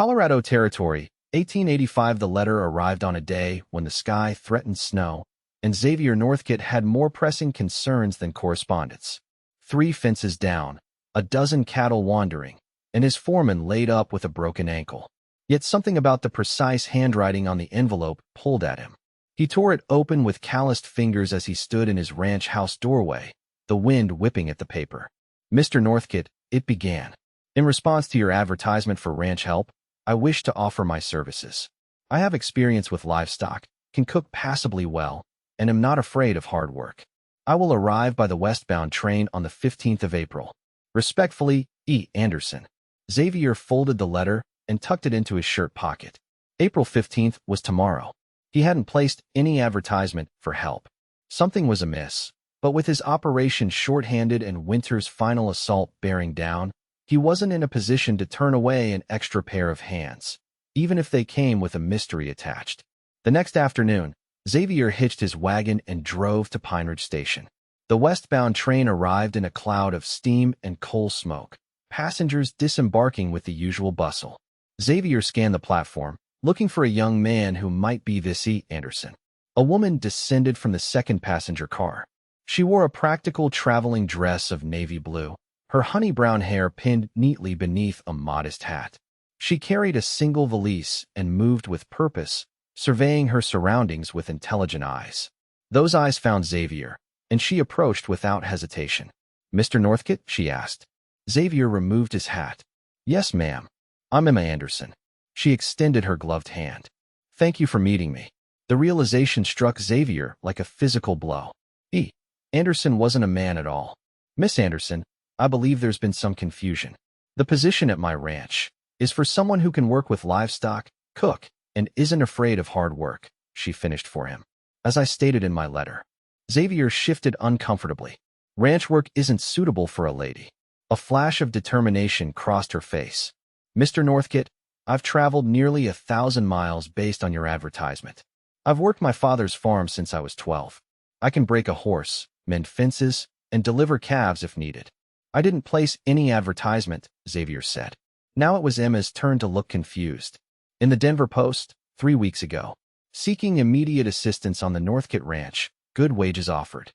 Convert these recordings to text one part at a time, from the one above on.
Colorado Territory, 1885. The letter arrived on a day when the sky threatened snow, and Xavier Northcott had more pressing concerns than correspondence. 3 fences down, a dozen cattle wandering, and his foreman laid up with a broken ankle. Yet something about the precise handwriting on the envelope pulled at him. He tore it open with calloused fingers as he stood in his ranch house doorway, the wind whipping at the paper. "Mr. Northcott," it began. "In response to your advertisement for ranch help, I wish to offer my services. I have experience with livestock, can cook passably well, and am not afraid of hard work. I will arrive by the westbound train on the 15th of April. Respectfully, E. Anderson." Xavier folded the letter and tucked it into his shirt pocket. April 15th was tomorrow. He hadn't placed any advertisement for help. Something was amiss, but with his operation shorthanded and winter's final assault bearing down, he wasn't in a position to turn away an extra pair of hands, even if they came with a mystery attached. The next afternoon, Xavier hitched his wagon and drove to Pine Ridge Station. The westbound train arrived in a cloud of steam and coal smoke, passengers disembarking with the usual bustle. Xavier scanned the platform, looking for a young man who might be this E. Anderson. A woman descended from the second passenger car. She wore a practical traveling dress of navy blue, her honey brown hair pinned neatly beneath a modest hat. She carried a single valise and moved with purpose, surveying her surroundings with intelligent eyes. Those eyes found Xavier, and she approached without hesitation. "Mr. Northcott?" she asked. Xavier removed his hat. "Yes, ma'am. I'm Emma Anderson." She extended her gloved hand. "Thank you for meeting me." The realization struck Xavier like a physical blow. E. Anderson wasn't a man at all. "Miss Anderson, I believe there's been some confusion. The position at my ranch is for someone who can work with livestock, cook, and isn't afraid of hard work," she finished for him. "As I stated in my letter." Xavier shifted uncomfortably. "Ranch work isn't suitable for a lady." A flash of determination crossed her face. "Mr. Northcott, I've traveled nearly 1,000 miles based on your advertisement. I've worked my father's farm since I was 12. I can break a horse, mend fences, and deliver calves if needed." "I didn't place any advertisement," Xavier said. Now it was Emma's turn to look confused. "In the Denver Post, 3 weeks ago. Seeking immediate assistance on the Northcott Ranch, good wages offered."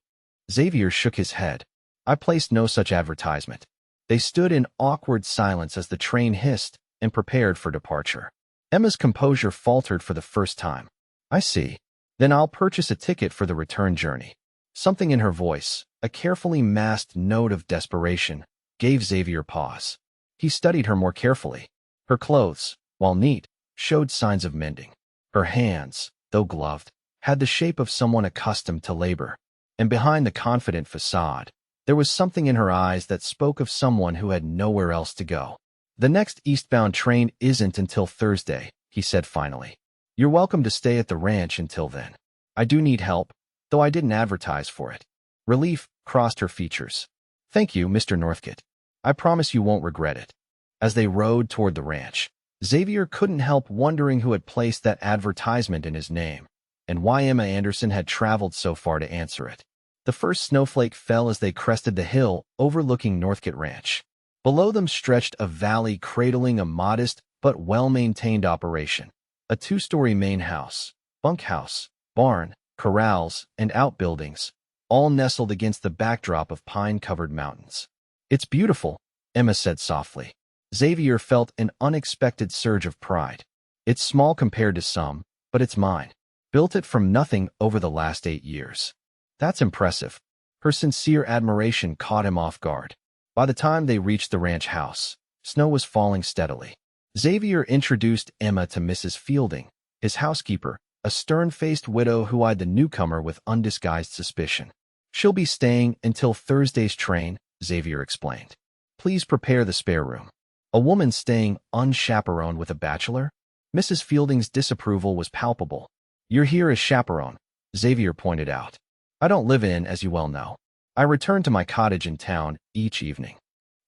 Xavier shook his head. "I placed no such advertisement." They stood in awkward silence as the train hissed and prepared for departure. Emma's composure faltered for the first time. "I see. Then I'll purchase a ticket for the return journey." Something in her voice, a carefully masked note of desperation, gave Xavier pause. He studied her more carefully. Her clothes, while neat, showed signs of mending. Her hands, though gloved, had the shape of someone accustomed to labor. And behind the confident facade, there was something in her eyes that spoke of someone who had nowhere else to go. "The next eastbound train isn't until Thursday," he said finally. "You're welcome to stay at the ranch until then. I do need help, though I didn't advertise for it." Relief crossed her features. "Thank you, Mr. Northcott. I promise you won't regret it." As they rode toward the ranch, Xavier couldn't help wondering who had placed that advertisement in his name, and why Emma Anderson had traveled so far to answer it. The first snowflake fell as they crested the hill overlooking Northcott Ranch. Below them stretched a valley cradling a modest but well-maintained operation. A 2-story main house, bunkhouse, barn, corrals, and outbuildings, all nestled against the backdrop of pine-covered mountains. "It's beautiful," Emma said softly. Xavier felt an unexpected surge of pride. "It's small compared to some, but it's mine. Built it from nothing over the last 8 years." "That's impressive." Her sincere admiration caught him off guard. By the time they reached the ranch house, snow was falling steadily. Xavier introduced Emma to Mrs. Fielding, his housekeeper, a stern-faced widow who eyed the newcomer with undisguised suspicion. "She'll be staying until Thursday's train," Xavier explained. "Please prepare the spare room." A woman staying unchaperoned with a bachelor? Mrs. Fielding's disapproval was palpable. "You're here as chaperone," Xavier pointed out. "I don't live in, as you well know. I return to my cottage in town each evening."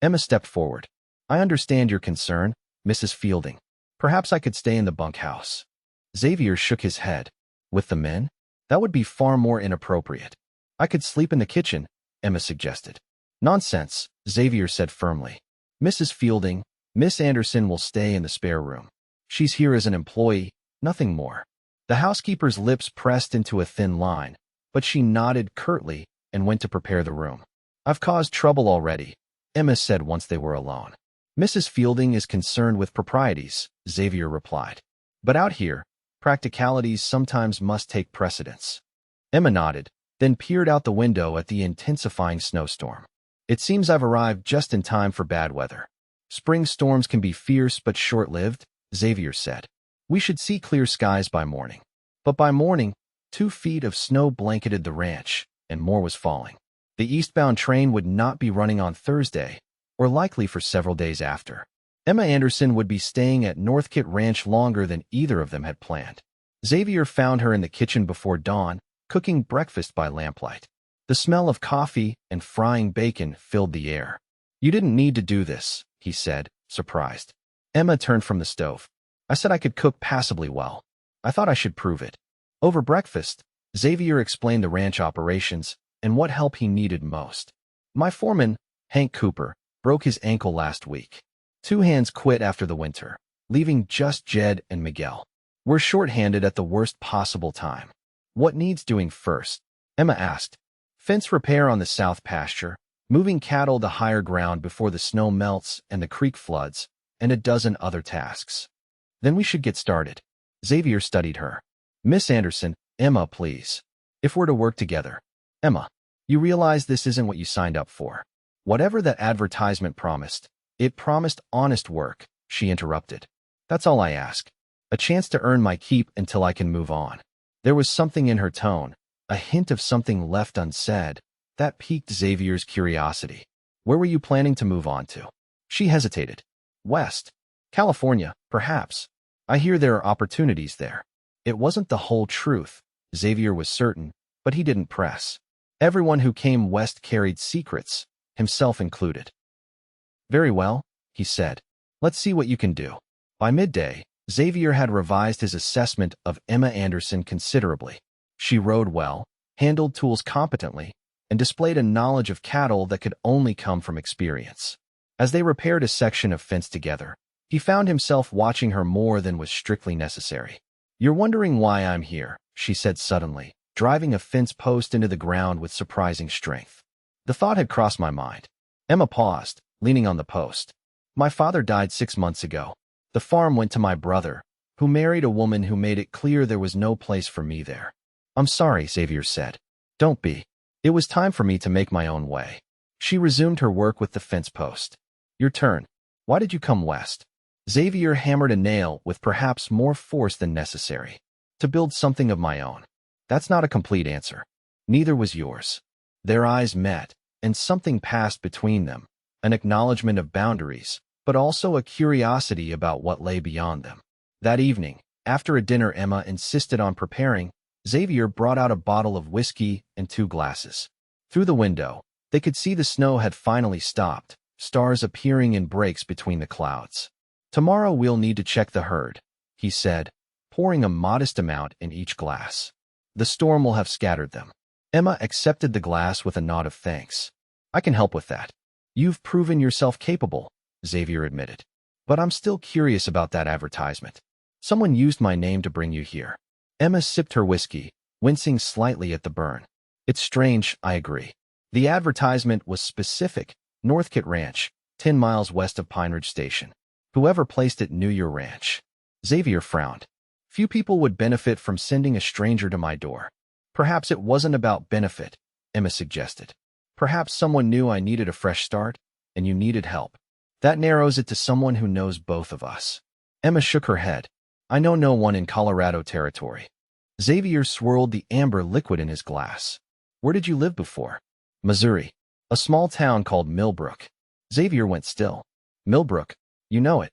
Emma stepped forward. "I understand your concern, Mrs. Fielding. Perhaps I could stay in the bunkhouse." Xavier shook his head. "With the men? That would be far more inappropriate." "I could sleep in the kitchen," Emma suggested. "Nonsense," Xavier said firmly. "Mrs. Fielding, Miss Anderson will stay in the spare room." She's here as an employee, nothing more. The housekeeper's lips pressed into a thin line, but she nodded curtly and went to prepare the room. I've caused trouble already, Emma said once they were alone. Mrs. Fielding is concerned with proprieties, Xavier replied. But out here, practicalities sometimes must take precedence. Emma nodded, then peered out the window at the intensifying snowstorm. It seems I've arrived just in time for bad weather. Spring storms can be fierce but short-lived, Xavier said. We should see clear skies by morning. But by morning, 2 feet of snow blanketed the ranch, and more was falling. The eastbound train would not be running on Thursday, or likely for several days after. Emma Anderson would be staying at Northcott Ranch longer than either of them had planned. Xavier found her in the kitchen before dawn, cooking breakfast by lamplight. The smell of coffee and frying bacon filled the air. You didn't need to do this, he said, surprised. Emma turned from the stove. I said I could cook passably well. I thought I should prove it. Over breakfast, Xavier explained the ranch operations and what help he needed most. My foreman, Hank Cooper, broke his ankle last week. 2 hands quit after the winter, leaving just Jed and Miguel. We're shorthanded at the worst possible time. What needs doing first? Emma asked. Fence repair on the south pasture, moving cattle to higher ground before the snow melts and the creek floods, and a dozen other tasks. Then we should get started. Xavier studied her. Miss Anderson, Emma, please. If we're to work together. Emma, you realize this isn't what you signed up for. Whatever that advertisement promised, it promised honest work, she interrupted. That's all I ask. A chance to earn my keep until I can move on. There was something in her tone, a hint of something left unsaid, that piqued Xavier's curiosity. Where were you planning to move on to? She hesitated. West. California, perhaps. I hear there are opportunities there. It wasn't the whole truth, Xavier was certain, but he didn't press. Everyone who came west carried secrets, himself included. Very well, he said. Let's see what you can do. By midday, Xavier had revised his assessment of Emma Anderson considerably. She rode well, handled tools competently, and displayed a knowledge of cattle that could only come from experience. As they repaired a section of fence together, he found himself watching her more than was strictly necessary. You're wondering why I'm here, she said suddenly, driving a fence post into the ground with surprising strength. The thought had crossed my mind. Emma paused, leaning on the post. My father died 6 months ago. The farm went to my brother, who married a woman who made it clear there was no place for me there. I'm sorry, Xavier said. Don't be. It was time for me to make my own way. She resumed her work with the fence post. Your turn. Why did you come west? Xavier hammered a nail with perhaps more force than necessary. To build something of my own. That's not a complete answer. Neither was yours. Their eyes met, and something passed between them, an acknowledgement of boundaries, but also a curiosity about what lay beyond them. That evening, after a dinner Emma insisted on preparing, Xavier brought out a bottle of whiskey and 2 glasses. Through the window, they could see the snow had finally stopped, stars appearing in breaks between the clouds. Tomorrow we'll need to check the herd, he said, pouring a modest amount in each glass. The storm will have scattered them. Emma accepted the glass with a nod of thanks. I can help with that. You've proven yourself capable, Xavier admitted. But I'm still curious about that advertisement. Someone used my name to bring you here. Emma sipped her whiskey, wincing slightly at the burn. It's strange, I agree. The advertisement was specific, Northcott Ranch, 10 miles west of Pine Ridge Station. Whoever placed it knew your ranch. Xavier frowned. Few people would benefit from sending a stranger to my door. Perhaps it wasn't about benefit, Emma suggested. Perhaps someone knew I needed a fresh start, and you needed help. That narrows it to someone who knows both of us. Emma shook her head. I know no one in Colorado territory. Xavier swirled the amber liquid in his glass. Where did you live before? Missouri. A small town called Millbrook. Xavier went still. Millbrook, you know it.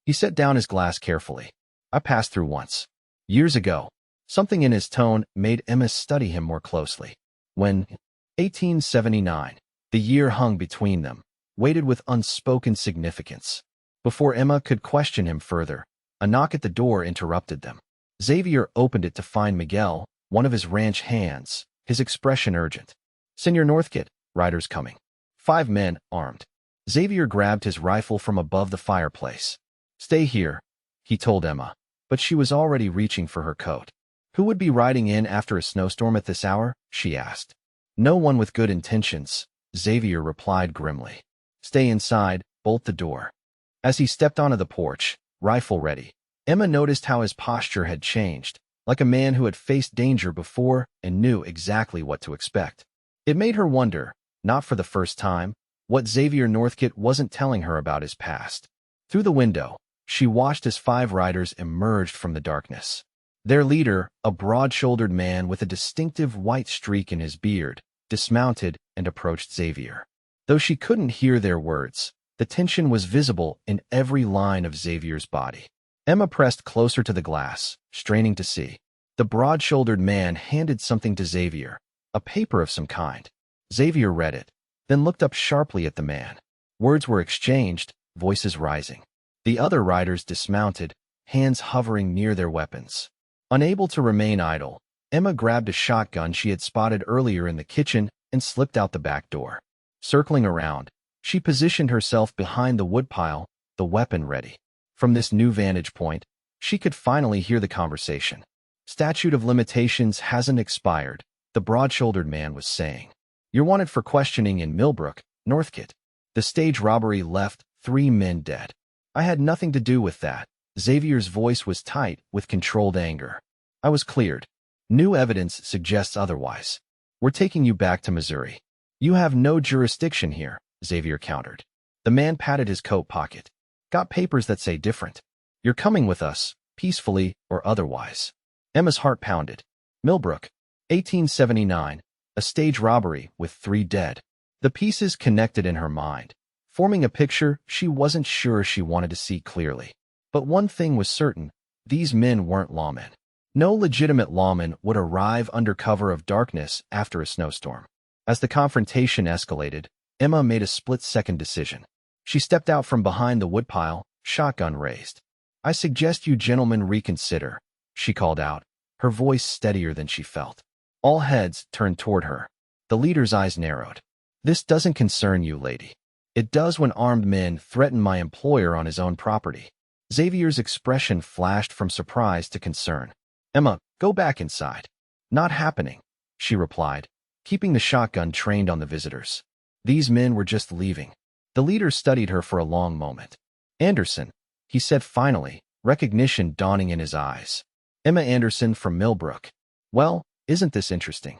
He set down his glass carefully. I passed through once. Years ago. Something in his tone made Emma study him more closely. When, 1879, the year hung between them, weighted with unspoken significance. Before Emma could question him further, a knock at the door interrupted them. Xavier opened it to find Miguel, one of his ranch hands, his expression urgent. Senor Northcott, riders coming. 5 men, armed. Xavier grabbed his rifle from above the fireplace. Stay here, he told Emma, but she was already reaching for her coat. Who would be riding in after a snowstorm at this hour? She asked. No one with good intentions, Xavier replied grimly. Stay inside, bolt the door. As he stepped onto the porch, rifle ready, Emma noticed how his posture had changed, like a man who had faced danger before and knew exactly what to expect. It made her wonder, not for the first time, what Xavier Northcott wasn't telling her about his past. Through the window, she watched as 5 riders emerged from the darkness. Their leader, a broad-shouldered man with a distinctive white streak in his beard, dismounted and approached Xavier. Though she couldn't hear their words, the tension was visible in every line of Xavier's body. Emma pressed closer to the glass, straining to see. The broad-shouldered man handed something to Xavier, a paper of some kind. Xavier read it, then looked up sharply at the man. Words were exchanged, voices rising. The other riders dismounted, hands hovering near their weapons. Unable to remain idle, Emma grabbed a shotgun she had spotted earlier in the kitchen and slipped out the back door. Circling around, she positioned herself behind the woodpile, the weapon ready. From this new vantage point, she could finally hear the conversation. Statute of limitations hasn't expired, the broad-shouldered man was saying. You're wanted for questioning in Millbrook, Northcott. The stage robbery left 3 men dead. I had nothing to do with that. Xavier's voice was tight with controlled anger. I was cleared. New evidence suggests otherwise. We're taking you back to Missouri. You have no jurisdiction here, Xavier countered. The man patted his coat pocket. Got papers that say different. You're coming with us, peacefully or otherwise. Emma's heart pounded. Millbrook, 1879, a stage robbery with 3 dead. The pieces connected in her mind, forming a picture she wasn't sure she wanted to see clearly. But one thing was certain, these men weren't lawmen. No legitimate lawman would arrive under cover of darkness after a snowstorm. As the confrontation escalated, Emma made a split-second decision. She stepped out from behind the woodpile, shotgun raised. I suggest you gentlemen reconsider, she called out, her voice steadier than she felt. All heads turned toward her. The leader's eyes narrowed. This doesn't concern you, lady. It does when armed men threaten my employer on his own property. Xavier's expression flashed from surprise to concern. Emma, go back inside. Not happening, she replied, keeping the shotgun trained on the visitors. These men were just leaving. The leader studied her for a long moment. Anderson, he said finally, recognition dawning in his eyes. Emma Anderson from Millbrook. Well, isn't this interesting?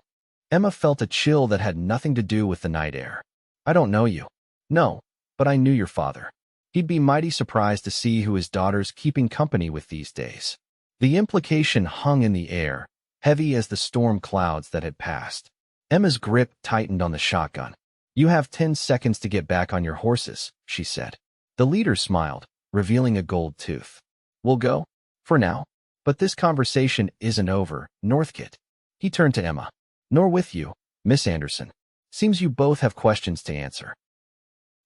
Emma felt a chill that had nothing to do with the night air. I don't know you. No, but I knew your father. He'd be mighty surprised to see who his daughter's keeping company with these days. The implication hung in the air, heavy as the storm clouds that had passed. Emma's grip tightened on the shotgun. You have 10 seconds to get back on your horses, she said. The leader smiled, revealing a gold tooth. We'll go? For now. But this conversation isn't over, Northcott. He turned to Emma. Nor with you, Miss Anderson. Seems you both have questions to answer.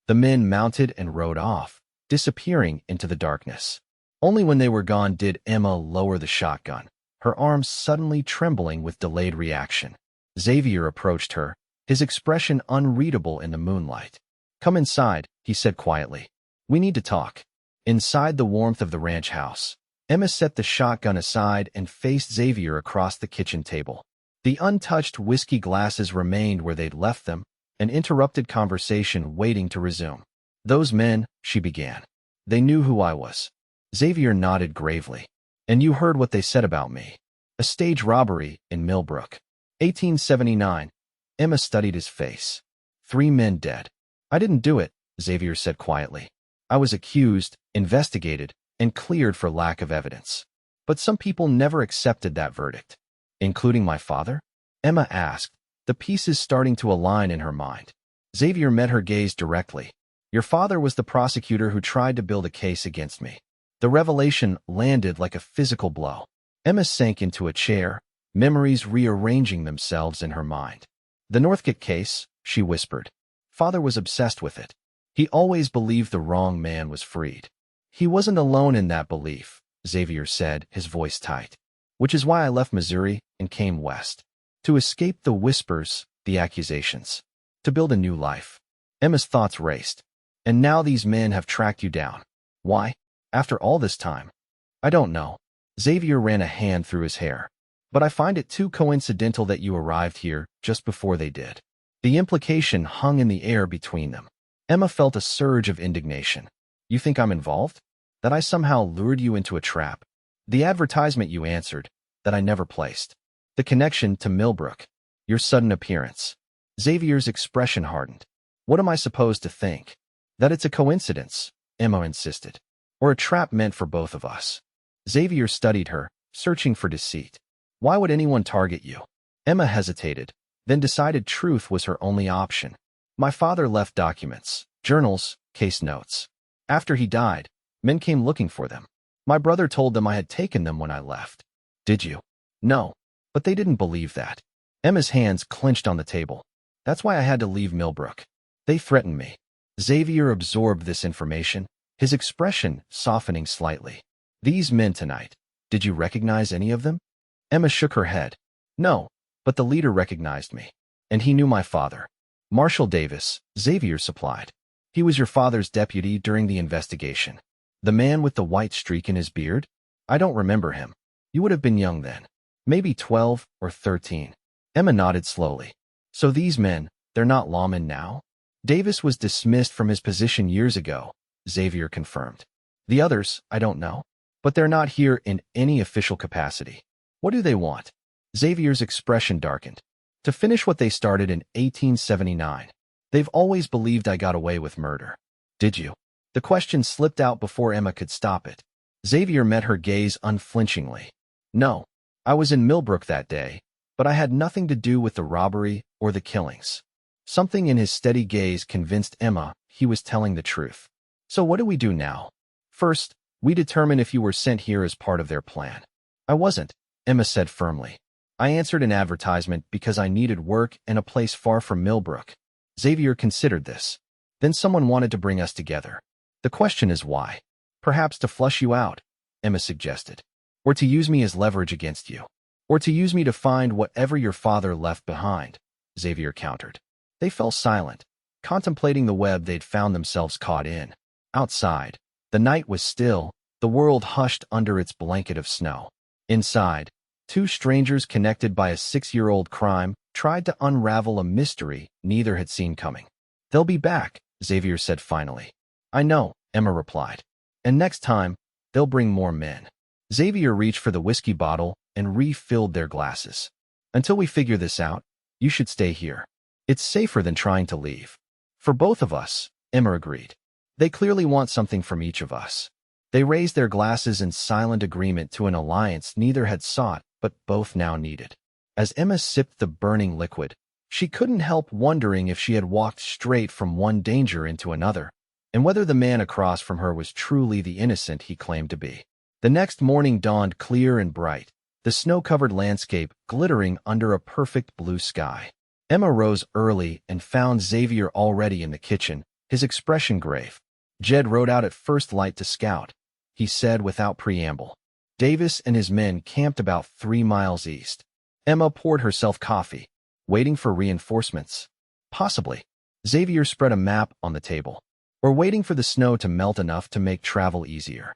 The men mounted and rode off, disappearing into the darkness. Only when they were gone did Emma lower the shotgun, her arms suddenly trembling with delayed reaction. Xavier approached her, his expression unreadable in the moonlight. Come inside, he said quietly. We need to talk. Inside the warmth of the ranch house, Emma set the shotgun aside and faced Xavier across the kitchen table. The untouched whiskey glasses remained where they'd left them, an interrupted conversation waiting to resume. Those men, she began. They knew who I was. Xavier nodded gravely. And you heard what they said about me. A stage robbery in Millbrook. 1879. Emma studied his face. 3 men dead. I didn't do it, Xavier said quietly. I was accused, investigated, and cleared for lack of evidence. But some people never accepted that verdict. Including my father? Emma asked, the pieces starting to align in her mind. Xavier met her gaze directly. Your father was the prosecutor who tried to build a case against me. The revelation landed like a physical blow. Emma sank into a chair, memories rearranging themselves in her mind. The Northcott case, she whispered. Father was obsessed with it. He always believed the wrong man was freed. He wasn't alone in that belief, Xavier said, his voice tight. Which is why I left Missouri and came west. To escape the whispers, the accusations. To build a new life. Emma's thoughts raced. And now these men have tracked you down. Why? After all this time. I don't know. Xavier ran a hand through his hair. But I find it too coincidental that you arrived here just before they did. The implication hung in the air between them. Emma felt a surge of indignation. You think I'm involved? That I somehow lured you into a trap? The advertisement you answered, that I never placed. The connection to Millbrook. Your sudden appearance. Xavier's expression hardened. What am I supposed to think? That it's a coincidence, Emma insisted. Or a trap meant for both of us. Xavier studied her, searching for deceit. Why would anyone target you? Emma hesitated, then decided truth was her only option. My father left documents, journals, case notes. After he died, men came looking for them. My brother told them I had taken them when I left. Did you? No. But they didn't believe that. Emma's hands clenched on the table. That's why I had to leave Millbrook. They threatened me. Xavier absorbed this information, his expression softening slightly. These men tonight, did you recognize any of them? Emma shook her head. No, but the leader recognized me. And he knew my father. Marshal Davis, Xavier supplied. He was your father's deputy during the investigation. The man with the white streak in his beard? I don't remember him. You would have been young then. Maybe 12 or 13. Emma nodded slowly. So these men, they're not lawmen now? Davis was dismissed from his position years ago, Xavier confirmed. The others, I don't know. But they're not here in any official capacity. What do they want? Xavier's expression darkened. To finish what they started in 1879. They've always believed I got away with murder. Did you? The question slipped out before Emma could stop it. Xavier met her gaze unflinchingly. No, I was in Millbrook that day, but I had nothing to do with the robbery or the killings. Something in his steady gaze convinced Emma he was telling the truth. So what do we do now? First, we determine if you were sent here as part of their plan. I wasn't, Emma said firmly. I answered an advertisement because I needed work in a place far from Millbrook. Xavier considered this. Then someone wanted to bring us together. The question is why? Perhaps to flush you out, Emma suggested. Or to use me as leverage against you. Or to use me to find whatever your father left behind, Xavier countered. They fell silent, contemplating the web they'd found themselves caught in. Outside, the night was still, the world hushed under its blanket of snow. Inside, two strangers connected by a 6-year-old crime tried to unravel a mystery neither had seen coming. They'll be back, Xavier said finally. I know, Emma replied. And next time, they'll bring more men. Xavier reached for the whiskey bottle and refilled their glasses. Until we figure this out, you should stay here. It's safer than trying to leave. For both of us, Emma agreed. They clearly want something from each of us. They raised their glasses in silent agreement to an alliance neither had sought, but both now needed. As Emma sipped the burning liquid, she couldn't help wondering if she had walked straight from one danger into another, and whether the man across from her was truly the innocent he claimed to be. The next morning dawned clear and bright, the snow-covered landscape glittering under a perfect blue sky. Emma rose early and found Xavier already in the kitchen, his expression grave. Jed rode out at first light to scout, he said without preamble. Davis and his men camped about 3 miles east. Emma poured herself coffee, waiting for reinforcements. Possibly. Xavier spread a map on the table. Or waiting for the snow to melt enough to make travel easier.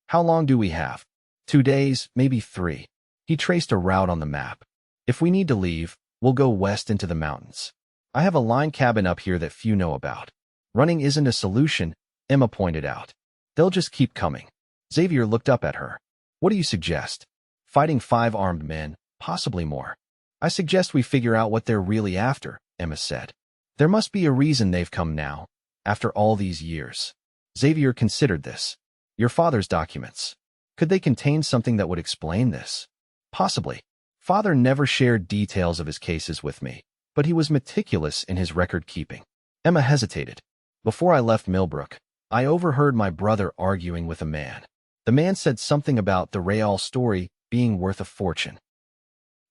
How long do we have? 2 days, maybe 3. He traced a route on the map. If we need to leave, we'll go west into the mountains. I have a line cabin up here that few know about. Running isn't a solution, Emma pointed out. They'll just keep coming. Xavier looked up at her. What do you suggest? Fighting 5 armed men, possibly more. I suggest we figure out what they're really after, Emma said. There must be a reason they've come now, after all these years. Xavier considered this. Your father's documents. Could they contain something that would explain this? Possibly. Father never shared details of his cases with me, but he was meticulous in his record-keeping. Emma hesitated. Before I left Millbrook, I overheard my brother arguing with a man. The man said something about the Real story being worth a fortune.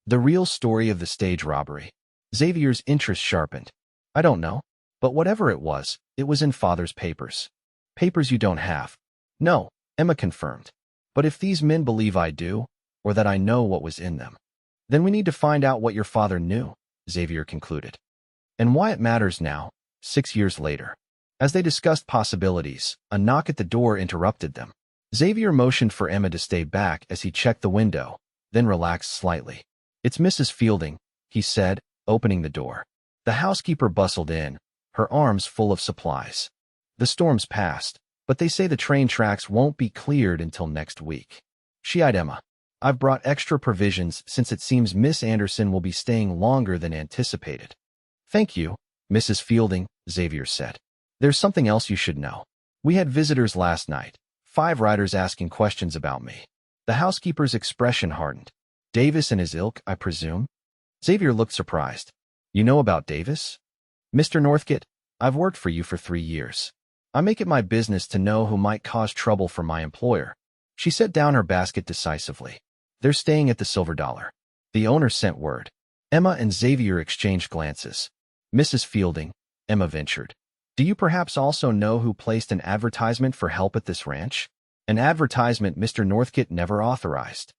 The real story of the stage robbery. Xavier's interest sharpened. I don't know, but whatever it was in Father's papers. Papers you don't have. No, Emma confirmed. But if these men believe I do, or that I know what was in them, then we need to find out what your father knew, Xavier concluded. And why it matters now, 6 years later. As they discussed possibilities, a knock at the door interrupted them. Xavier motioned for Emma to stay back as he checked the window, then relaxed slightly. "It's Mrs. Fielding," he said, opening the door. The housekeeper bustled in, her arms full of supplies. "The storm's passed, but they say the train tracks won't be cleared until next week." She eyed Emma. "I've brought extra provisions since it seems Miss Anderson will be staying longer than anticipated." "Thank you, Mrs. Fielding," Xavier said. "There's something else you should know. We had visitors last night, 5 riders asking questions about me." The housekeeper's expression hardened. "Davis and his ilk, I presume?" Xavier looked surprised. "You know about Davis?" "Mr. Northcott, I've worked for you for 3 years. I make it my business to know who might cause trouble for my employer." She set down her basket decisively. "They're staying at the Silver Dollar. The owner sent word." Emma and Xavier exchanged glances. "Mrs. Fielding," Emma ventured, "do you perhaps also know who placed an advertisement for help at this ranch?" "An advertisement Mr. Northcott never authorized."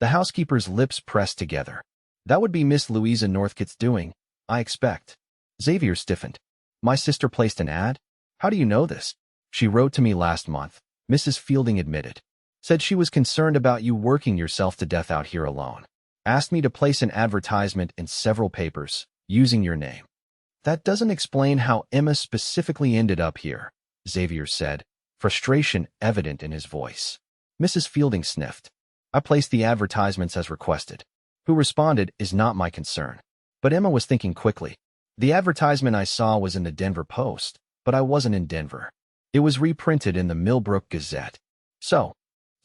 The housekeeper's lips pressed together. "That would be Miss Louisa Northcott's doing, I expect." Xavier stiffened. "My sister placed an ad? How do you know this?" "She wrote to me last month," Mrs. Fielding admitted. "Said she was concerned about you working yourself to death out here alone. Asked me to place an advertisement in several papers, using your name." "That doesn't explain how Emma specifically ended up here," Xavier said, frustration evident in his voice. Mrs. Fielding sniffed. "I placed the advertisements as requested. Who responded is not my concern." But Emma was thinking quickly. "The advertisement I saw was in the Denver Post, but I wasn't in Denver. It was reprinted in the Millbrook Gazette." "So?"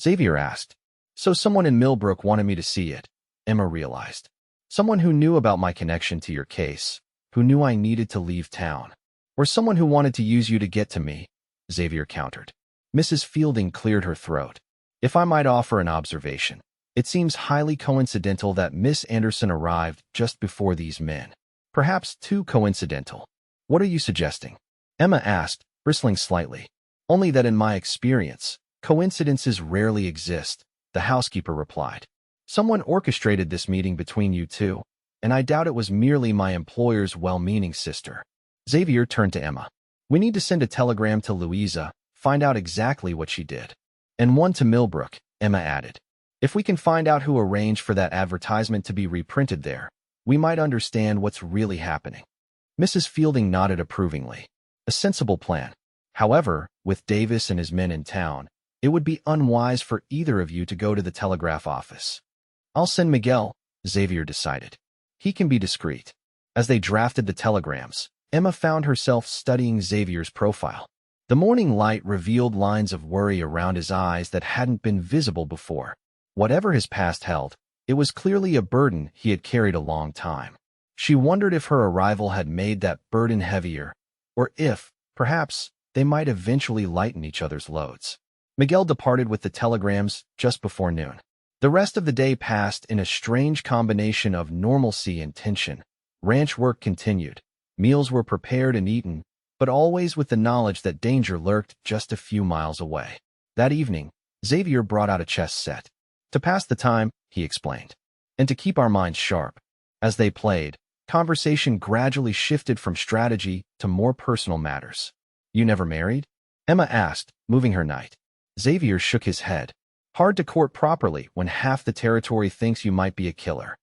Xavier asked. "So someone in Millbrook wanted me to see it," Emma realized. "Someone who knew about my connection to your case, who knew I needed to leave town. Or someone who wanted to use you to get to me," Xavier countered. Mrs. Fielding cleared her throat. "If I might offer an observation, it seems highly coincidental that Miss Anderson arrived just before these men. Perhaps too coincidental." "What are you suggesting?" Emma asked, bristling slightly. "Only that in my experience, coincidences rarely exist," the housekeeper replied. "Someone orchestrated this meeting between you two, and I doubt it was merely my employer's well-meaning sister." Xavier turned to Emma. "We need to send a telegram to Louisa, find out exactly what she did." "And one to Millbrook," Emma added. "If we can find out who arranged for that advertisement to be reprinted there, we might understand what's really happening." Mrs. Fielding nodded approvingly. "A sensible plan. However, with Davis and his men in town, it would be unwise for either of you to go to the telegraph office." "I'll send Miguel," Xavier decided. "He can be discreet." As they drafted the telegrams, Emma found herself studying Xavier's profile. The morning light revealed lines of worry around his eyes that hadn't been visible before. Whatever his past held, it was clearly a burden he had carried a long time. She wondered if her arrival had made that burden heavier, or if, perhaps, they might eventually lighten each other's loads. Miguel departed with the telegrams just before noon. The rest of the day passed in a strange combination of normalcy and tension. Ranch work continued. Meals were prepared and eaten, but always with the knowledge that danger lurked just a few miles away. That evening, Xavier brought out a chess set. "To pass the time," he explained, "and to keep our minds sharp." As they played, conversation gradually shifted from strategy to more personal matters. "You never married?" Emma asked, moving her knight. Xavier shook his head. "Hard to court properly when half the territory thinks you might be a killer."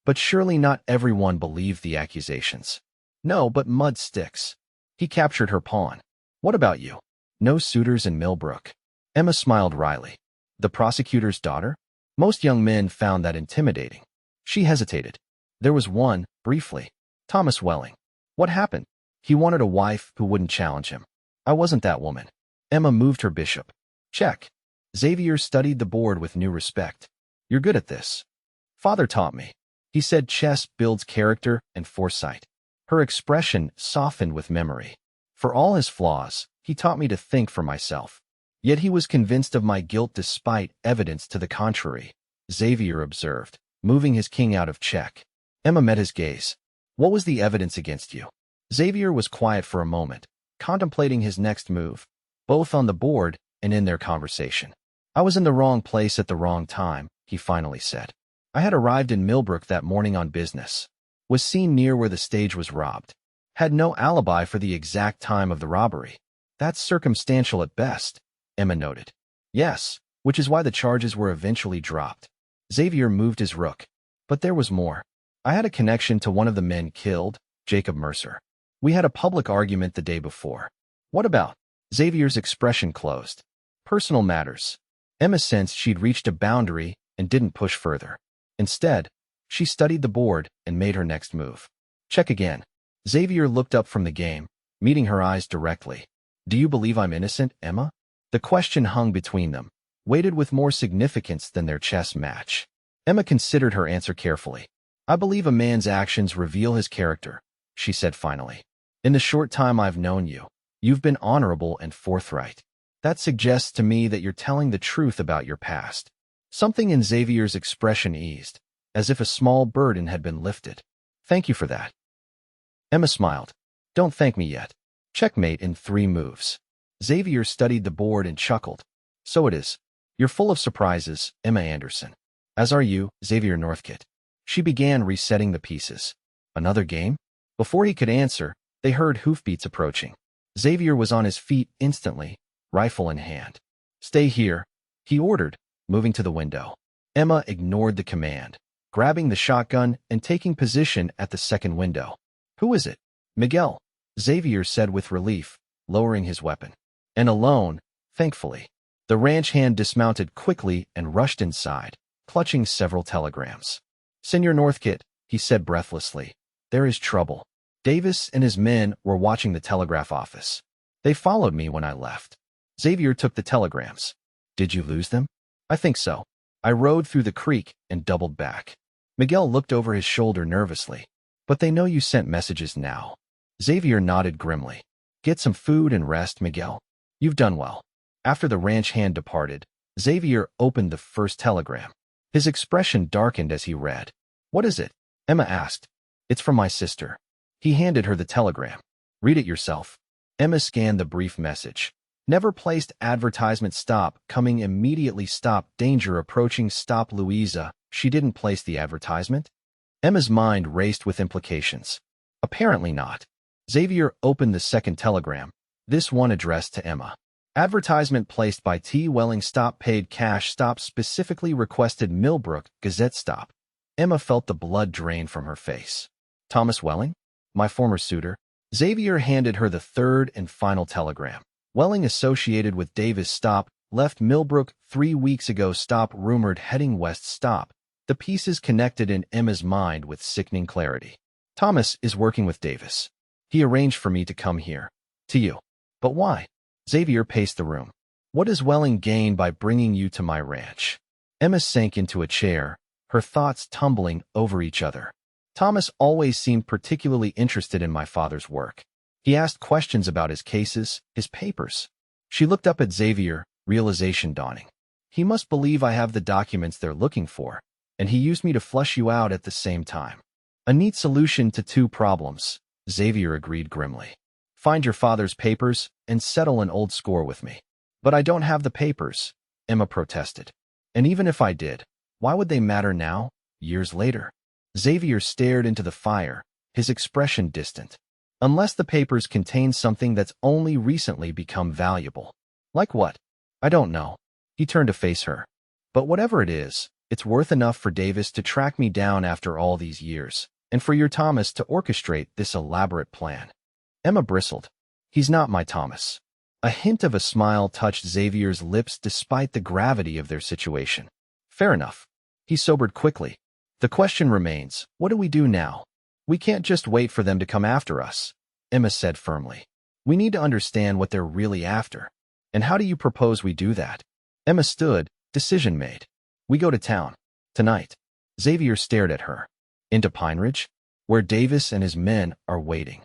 But surely not everyone believed the accusations. "No, but mud sticks." He captured her pawn. "What about you?" "No suitors in Millbrook." Emma smiled wryly. "The prosecutor's daughter?" Most young men found that intimidating. She hesitated. "There was one, briefly. Thomas Welling." "What happened?" "He wanted a wife who wouldn't challenge him. I wasn't that woman." Emma moved her bishop. "Check." Xavier studied the board with new respect. "You're good at this." "Father taught me. He said chess builds character and foresight." Her expression softened with memory. "For all his flaws, he taught me to think for myself." "Yet he was convinced of my guilt despite evidence to the contrary," Xavier observed, moving his king out of check. Emma met his gaze. "What was the evidence against you?" Xavier was quiet for a moment, contemplating his next move, both on the board and in their conversation. "I was in the wrong place at the wrong time," he finally said. "I had arrived in Millbrook that morning on business. Was seen near where the stage was robbed. Had no alibi for the exact time of the robbery." "That's circumstantial at best," Emma noted. "Yes, which is why the charges were eventually dropped. Xavier moved his rook. But there was more. I had a connection to one of the men killed, Jacob Mercer. We had a public argument the day before. What about? Xavier's expression closed. Personal matters. Emma sensed she'd reached a boundary and didn't push further. Instead, she studied the board and made her next move. Check again. Xavier looked up from the game, meeting her eyes directly. Do you believe I'm innocent, Emma? The question hung between them, weighted with more significance than their chess match. Emma considered her answer carefully. I believe a man's actions reveal his character, she said finally. In the short time I've known you, you've been honorable and forthright. That suggests to me that you're telling the truth about your past. Something in Xavier's expression eased, as if a small burden had been lifted. Thank you for that. Emma smiled. Don't thank me yet. Checkmate in 3 moves. Xavier studied the board and chuckled. So it is. You're full of surprises, Emma Anderson. As are you, Xavier Northcott. She began resetting the pieces. Another game? Before he could answer, they heard hoofbeats approaching. Xavier was on his feet instantly, rifle in hand. Stay here, he ordered, moving to the window. Emma ignored the command, grabbing the shotgun and taking position at the second window. Who is it? Miguel, Xavier said with relief, lowering his weapon. And alone, thankfully. The ranch hand dismounted quickly and rushed inside, clutching several telegrams. Senor Northcott, he said breathlessly, there is trouble. Davis and his men were watching the telegraph office. They followed me when I left. Xavier took the telegrams. Did you lose them? I think so. I rode through the creek and doubled back. Miguel looked over his shoulder nervously. But they know you sent messages now. Xavier nodded grimly. Get some food and rest, Miguel. You've done well. After the ranch hand departed, Xavier opened the first telegram. His expression darkened as he read. What is it? Emma asked. It's from my sister. He handed her the telegram. Read it yourself. Emma scanned the brief message. Never placed advertisement stop, coming immediately stop, danger approaching stop Louisa. She didn't place the advertisement? Emma's mind raced with implications. Apparently not. Xavier opened the second telegram, this one addressed to Emma. Advertisement placed by T. Welling stop paid cash stop specifically requested Millbrook Gazette stop. Emma felt the blood drain from her face. Thomas Welling? My former suitor. Xavier handed her the third and final telegram. Welling associated with Davis stop, left Millbrook 3 weeks ago stop rumored heading west stop. The pieces connected in Emma's mind with sickening clarity. Thomas is working with Davis. He arranged for me to come here. To you. But why? Xavier paced the room. What does Welling gain by bringing you to my ranch? Emma sank into a chair, her thoughts tumbling over each other. Thomas always seemed particularly interested in my father's work. He asked questions about his cases, his papers. She looked up at Xavier, realization dawning. He must believe I have the documents they're looking for, and he used me to flush you out at the same time. A neat solution to 2 problems, Xavier agreed grimly. Find your father's papers and settle an old score with me. But I don't have the papers, Emma protested. And even if I did, why would they matter now, years later? Xavier stared into the fire, his expression distant. Unless the papers contain something that's only recently become valuable. Like what? I don't know. He turned to face her. But whatever it is, it's worth enough for Davis to track me down after all these years, and for your Thomas to orchestrate this elaborate plan. Emma bristled. He's not my Thomas. A hint of a smile touched Xavier's lips despite the gravity of their situation. Fair enough. He sobered quickly. The question remains, what do we do now? We can't just wait for them to come after us, Emma said firmly. We need to understand what they're really after. And how do you propose we do that? Emma stood, decision made. We go to town. Tonight. Xavier stared at her. Into Pine Ridge? Where Davis and his men are waiting.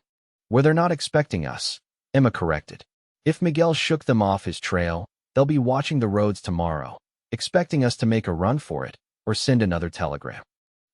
Where they're not expecting us, Emma corrected. If Miguel shook them off his trail, they'll be watching the roads tomorrow, expecting us to make a run for it, or send another telegram.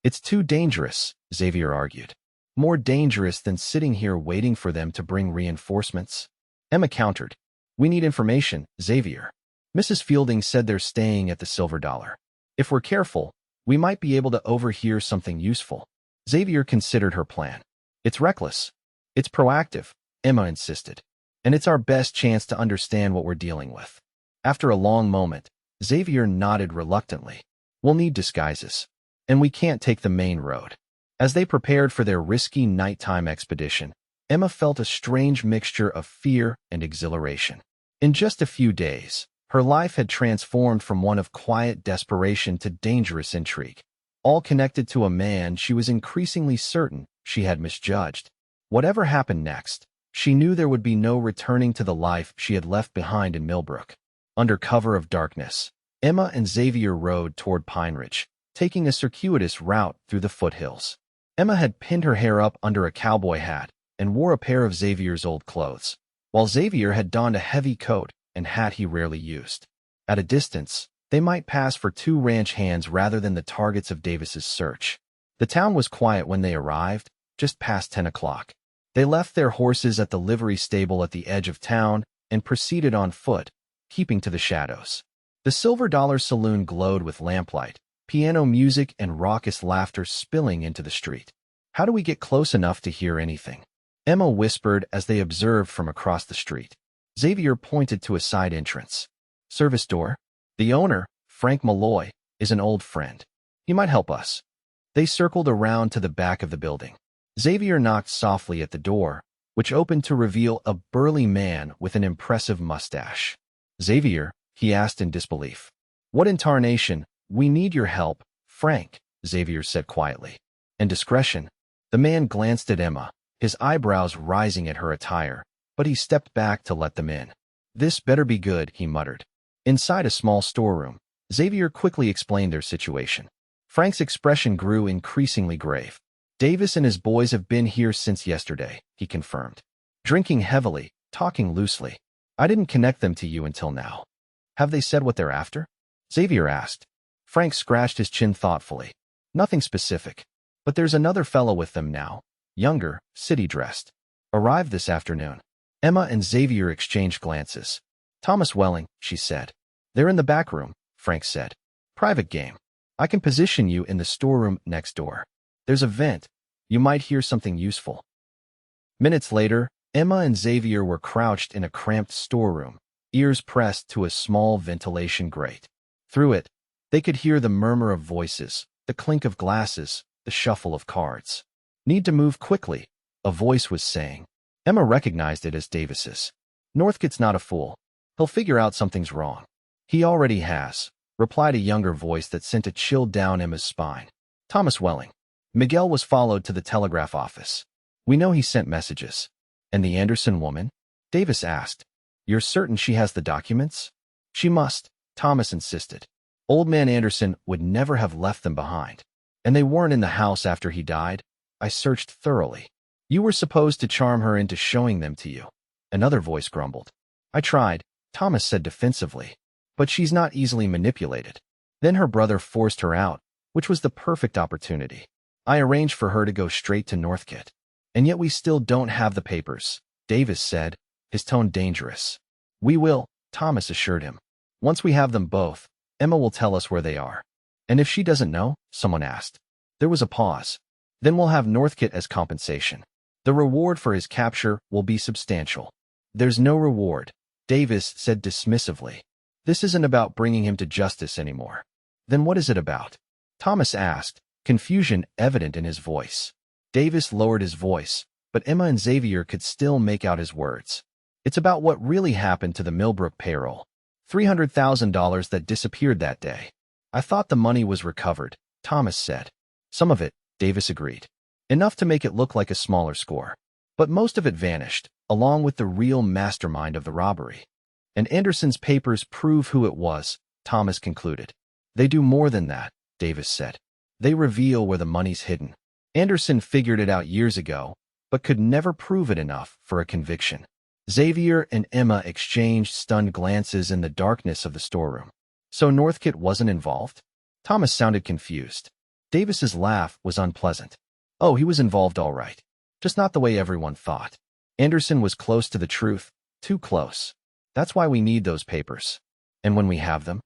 It's too dangerous, Xavier argued. More dangerous than sitting here waiting for them to bring reinforcements. Emma countered. We need information, Xavier. Mrs. Fielding said they're staying at the Silver Dollar. If we're careful, we might be able to overhear something useful. Xavier considered her plan. It's reckless. It's proactive, Emma insisted. And it's our best chance to understand what we're dealing with. After a long moment, Xavier nodded reluctantly. We'll need disguises. And we can't take the main road. As they prepared for their risky nighttime expedition, Emma felt a strange mixture of fear and exhilaration. In just a few days, her life had transformed from one of quiet desperation to dangerous intrigue, all connected to a man she was increasingly certain she had misjudged. Whatever happened next, she knew there would be no returning to the life she had left behind in Millbrook. Under cover of darkness, Emma and Xavier rode toward Pine Ridge, taking a circuitous route through the foothills. Emma had pinned her hair up under a cowboy hat and wore a pair of Xavier's old clothes, while Xavier had donned a heavy coat and hat he rarely used. At a distance, they might pass for two ranch hands rather than the targets of Davis's search. The town was quiet when they arrived, just past 10 o'clock. They left their horses at the livery stable at the edge of town and proceeded on foot, keeping to the shadows. The Silver Dollar Saloon glowed with lamplight, piano music and raucous laughter spilling into the street. How do we get close enough to hear anything? Emma whispered as they observed from across the street. Xavier pointed to a side entrance. Service door? The owner, Frank Malloy, is an old friend. He might help us. They circled around to the back of the building. Xavier knocked softly at the door, which opened to reveal a burly man with an impressive mustache. Xavier, he asked in disbelief. What in tarnation? We need your help, Frank, Xavier said quietly. And discretion. The man glanced at Emma, his eyebrows rising at her attire, but he stepped back to let them in. This better be good, he muttered. Inside a small storeroom, Xavier quickly explained their situation. Frank's expression grew increasingly grave. Davis and his boys have been here since yesterday, he confirmed. Drinking heavily, talking loosely. I didn't connect them to you until now. Have they said what they're after? Xavier asked. Frank scratched his chin thoughtfully. Nothing specific. But there's another fellow with them now. Younger, city-dressed. Arrived this afternoon. Emma and Xavier exchanged glances. Thomas Welling, she said. They're in the back room, Frank said. Private game. I can position you in the storeroom next door. There's a vent. You might hear something useful. Minutes later, Emma and Xavier were crouched in a cramped storeroom, ears pressed to a small ventilation grate. Through it, they could hear the murmur of voices, the clink of glasses, the shuffle of cards. Need to move quickly, a voice was saying. Emma recognized it as Davis's. Northcott's not a fool. He'll figure out something's wrong. He already has, replied a younger voice that sent a chill down Emma's spine. Thomas Welling. Miguel was followed to the telegraph office. We know he sent messages. And the Anderson woman? Davis asked. You're certain she has the documents? She must, Thomas insisted. Old man Anderson would never have left them behind. And they weren't in the house after he died. I searched thoroughly. You were supposed to charm her into showing them to you. Another voice grumbled. I tried, Thomas said defensively. But she's not easily manipulated. Then her brother forced her out, which was the perfect opportunity. I arranged for her to go straight to Northcott. And yet we still don't have the papers, Davis said, his tone dangerous. We will, Thomas assured him. Once we have them both, Emma will tell us where they are. And if she doesn't know, someone asked. There was a pause. Then we'll have Northcott as compensation. The reward for his capture will be substantial. There's no reward, Davis said dismissively. This isn't about bringing him to justice anymore. Then what is it about? Thomas asked, confusion evident in his voice. Davis lowered his voice, but Emma and Xavier could still make out his words. It's about what really happened to the Millbrook payroll. $300,000 that disappeared that day. I thought the money was recovered, Thomas said. Some of it, Davis agreed. Enough to make it look like a smaller score. But most of it vanished, along with the real mastermind of the robbery. And Anderson's papers prove who it was, Thomas concluded. They do more than that, Davis said. They reveal where the money's hidden. Anderson figured it out years ago, but could never prove it enough for a conviction. Xavier and Emma exchanged stunned glances in the darkness of the storeroom. So Northcott wasn't involved? Thomas sounded confused. Davis's laugh was unpleasant. Oh, he was involved all right. Just not the way everyone thought. Anderson was close to the truth, too close. That's why we need those papers. And when we have them?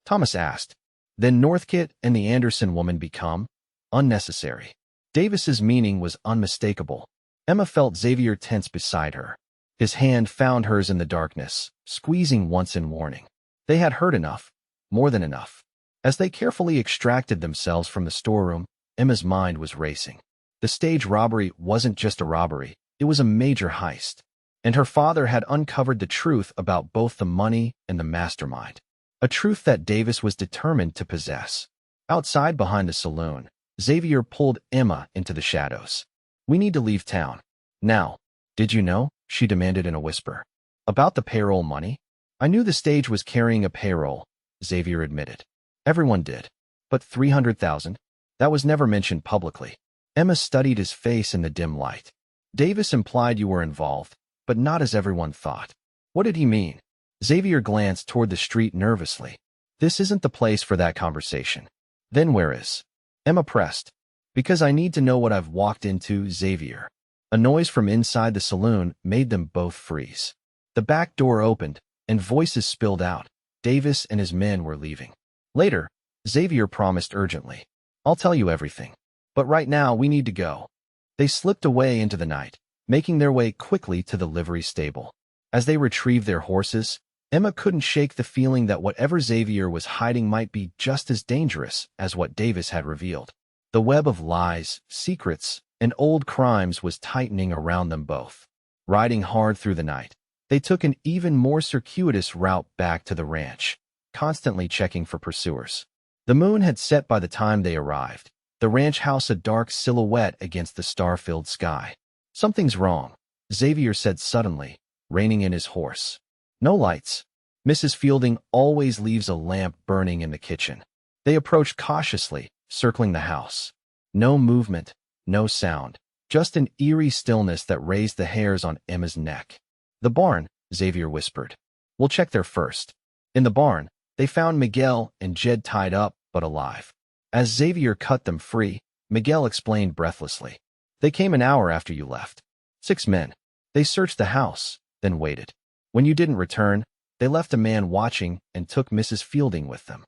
Thomas asked. Then Northcott and the Anderson woman become unnecessary. Davis's meaning was unmistakable. Emma felt Xavier tense beside her. His hand found hers in the darkness, squeezing once in warning. They had heard enough. More than enough. As they carefully extracted themselves from the storeroom, Emma's mind was racing. The stage robbery wasn't just a robbery, it was a major heist. And her father had uncovered the truth about both the money and the mastermind. A truth that Davis was determined to possess. Outside behind the saloon, Xavier pulled Emma into the shadows. "We need to leave town. Now." "Did you know?" she demanded in a whisper. "About the payroll money?" "I knew the stage was carrying a payroll," Xavier admitted. "Everyone did. But 300,000? That was never mentioned publicly." Emma studied his face in the dim light. "Davis implied you were involved, but not as everyone thought." "What did he mean?" Xavier glanced toward the street nervously. "This isn't the place for that conversation." "Then where is?" Emma pressed. "Because I need to know what I've walked into, Xavier." A noise from inside the saloon made them both freeze. The back door opened, and voices spilled out. Davis and his men were leaving. "Later," Xavier promised urgently. "I'll tell you everything. But right now, we need to go." They slipped away into the night, making their way quickly to the livery stable. As they retrieved their horses, Emma couldn't shake the feeling that whatever Xavier was hiding might be just as dangerous as what Davis had revealed. The web of lies, secrets, and old crimes was tightening around them both. Riding hard through the night, they took an even more circuitous route back to the ranch, constantly checking for pursuers. The moon had set by the time they arrived, the ranch house a dark silhouette against the star-filled sky. "Something's wrong," Xavier said suddenly, reining in his horse. "No lights. Mrs. Fielding always leaves a lamp burning in the kitchen." They approached cautiously, circling the house. No movement, no sound, just an eerie stillness that raised the hairs on Emma's neck. "The barn," Xavier whispered. "We'll check there first." In the barn, they found Miguel and Jed tied up but alive. As Xavier cut them free, Miguel explained breathlessly. "They came an hour after you left. 6 men. They searched the house, then waited. When you didn't return, they left a man watching and took Mrs. Fielding with them."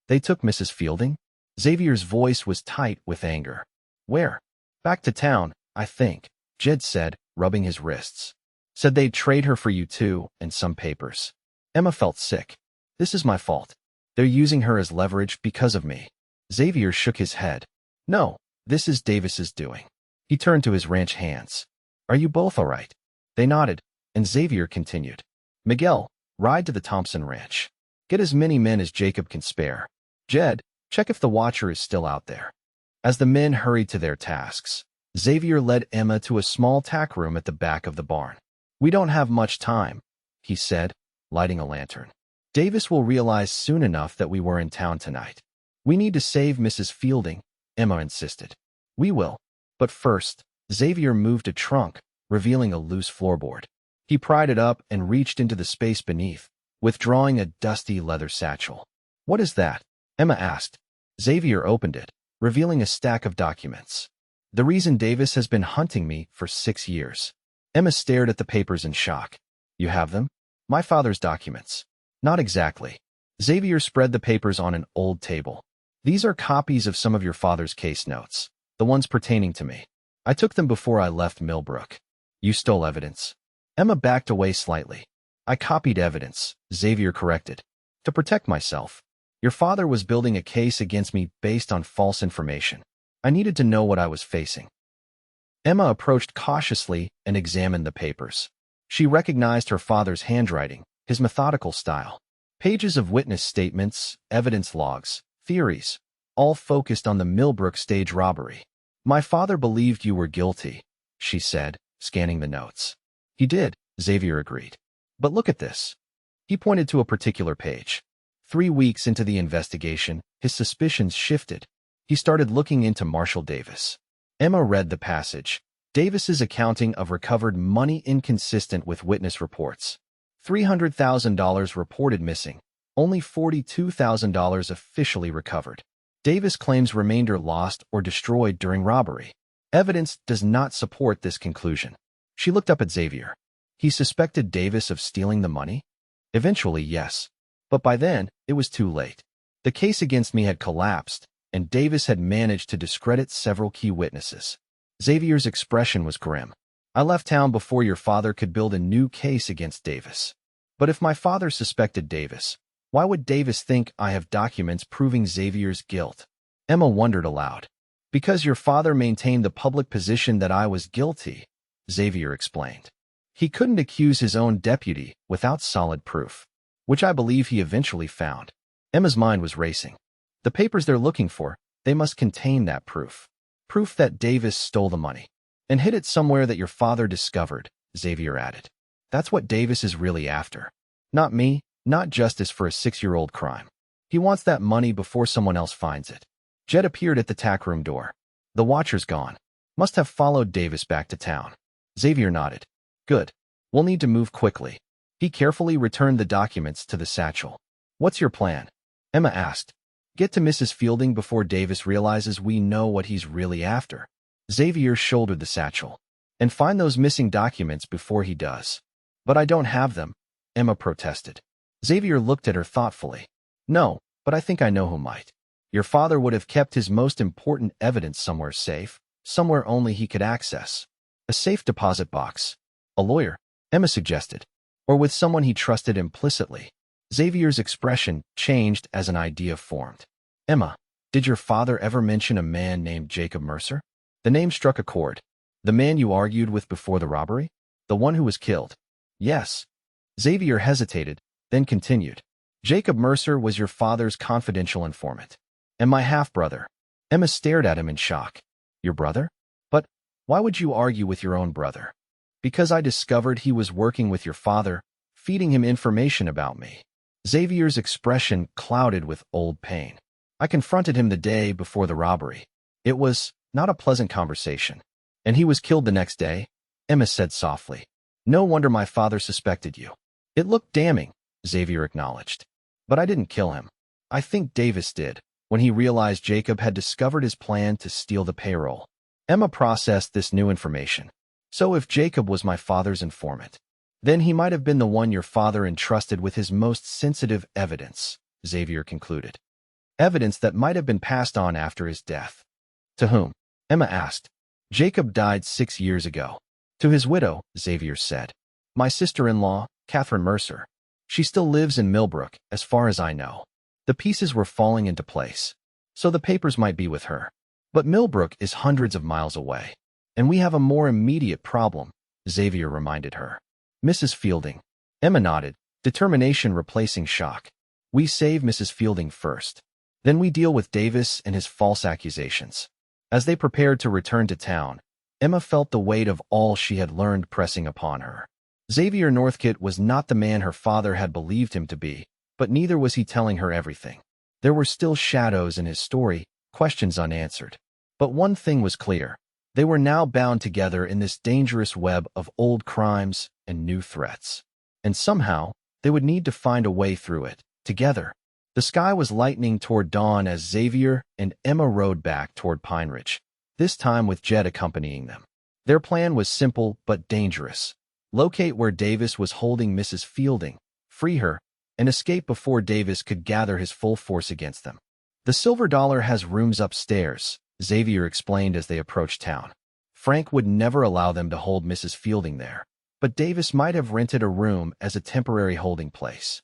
"They took Mrs. Fielding?" Xavier's voice was tight with anger. "Where?" "Back to town, I think," Jed said, rubbing his wrists. "Said they'd trade her for you too, and some papers." Emma felt sick. "This is my fault. They're using her as leverage because of me." Xavier shook his head. "No, this is Davis's doing." He turned to his ranch hands. "Are you both all right?" They nodded, and Xavier continued. "Miguel, ride to the Thompson ranch. Get as many men as Jacob can spare. Jed, check if the watcher is still out there." As the men hurried to their tasks, Xavier led Emma to a small tack room at the back of the barn. "We don't have much time," he said, lighting a lantern. "Davis will realize soon enough that we were in town tonight. We need to save Mrs. Fielding," Emma insisted. "We will. But first," Xavier moved a trunk, revealing a loose floorboard. He pried it up and reached into the space beneath, withdrawing a dusty leather satchel. "What is that?" Emma asked. Xavier opened it, revealing a stack of documents. "The reason Davis has been hunting me for 6 years." Emma stared at the papers in shock. "You have them?" "My father's documents." "Not exactly." Xavier spread the papers on an old table. "These are copies of some of your father's case notes, the ones pertaining to me. I took them before I left Millbrook." "You stole evidence?" Emma backed away slightly. "I copied evidence," Xavier corrected, "to protect myself. Your father was building a case against me based on false information. I needed to know what I was facing." Emma approached cautiously and examined the papers. She recognized her father's handwriting, his methodical style. Pages of witness statements, evidence logs, theories, all focused on the Millbrook stage robbery. "My father believed you were guilty," she said, scanning the notes. "He did," Xavier agreed. "But look at this." He pointed to a particular page. 3 weeks into the investigation, his suspicions shifted. He started looking into Marshall Davis. Emma read the passage. Davis's accounting of recovered money inconsistent with witness reports. $300,000 reported missing, only $42,000 officially recovered. Davis claims remainder lost or destroyed during robbery. Evidence does not support this conclusion. She looked up at Xavier. He suspected Davis of stealing the money? Eventually, yes. But by then, it was too late. The case against me had collapsed, and Davis had managed to discredit several key witnesses. Xavier's expression was grim. "I left town before your father could build a new case against Davis. But if my father suspected Davis, Why would Davis think I have documents proving Xavier's guilt? Emma wondered aloud. Because your father maintained the public position that I was guilty, Xavier explained. He couldn't accuse his own deputy without solid proof, which I believe he eventually found. Emma's mind was racing. The papers they're looking for, they must contain that proof. Proof that Davis stole the money. And hid it somewhere that your father discovered, Xavier added. That's what Davis is really after. Not me, not justice for a 6-year-old crime. He wants that money before someone else finds it. Jed appeared at the tack room door. The watcher's gone. Must have followed Davis back to town. Xavier nodded. Good. We'll need to move quickly. He carefully returned the documents to the satchel. What's your plan? Emma asked. Get to Mrs. Fielding before Davis realizes we know what he's really after. Xavier shouldered the satchel. And find those missing documents before he does. But I don't have them, Emma protested. Xavier looked at her thoughtfully. No, but I think I know who might. Your father would have kept his most important evidence somewhere safe, somewhere only he could access. A safe deposit box. A lawyer, Emma suggested. Or with someone he trusted implicitly. Xavier's expression changed as an idea formed. Emma, did your father ever mention a man named Jacob Mercer? The name struck a chord. The man you argued with before the robbery? The one who was killed? Yes. Xavier hesitated, then continued. Jacob Mercer was your father's confidential informant. And my half-brother. Emma stared at him in shock. Your brother? But why would you argue with your own brother? Because I discovered he was working with your father, feeding him information about me. Xavier's expression clouded with old pain. I confronted him the day before the robbery. It was not a pleasant conversation. And he was killed the next day, Emma said softly. No wonder my father suspected you. It looked damning, Xavier acknowledged. But I didn't kill him. I think Davis did, when he realized Jacob had discovered his plan to steal the payroll. Emma processed this new information. So if Jacob was my father's informant, then he might have been the one your father entrusted with his most sensitive evidence, Xavier concluded. Evidence that might have been passed on after his death. To whom? Emma asked. Jacob died 6 years ago. To his widow, Xavier said. My sister-in-law, Catherine Mercer. She still lives in Millbrook, as far as I know. The pieces were falling into place. So the papers might be with her. But Millbrook is hundreds of miles away. And we have a more immediate problem, Xavier reminded her. Mrs. Fielding. Emma nodded, determination replacing shock. We save Mrs. Fielding first. Then we deal with Davis and his false accusations. As they prepared to return to town, Emma felt the weight of all she had learned pressing upon her. Xavier Northcott was not the man her father had believed him to be, but neither was he telling her everything. There were still shadows in his story, questions unanswered. But one thing was clear. They were now bound together in this dangerous web of old crimes and new threats. And somehow, they would need to find a way through it, together. The sky was lightening toward dawn as Xavier and Emma rode back toward Pine Ridge, this time with Jed accompanying them. Their plan was simple but dangerous. Locate where Davis was holding Mrs. Fielding, free her, and escape before Davis could gather his full force against them. The Silver Dollar has rooms upstairs, Xavier explained as they approached town. Frank would never allow them to hold Mrs. Fielding there, but Davis might have rented a room as a temporary holding place.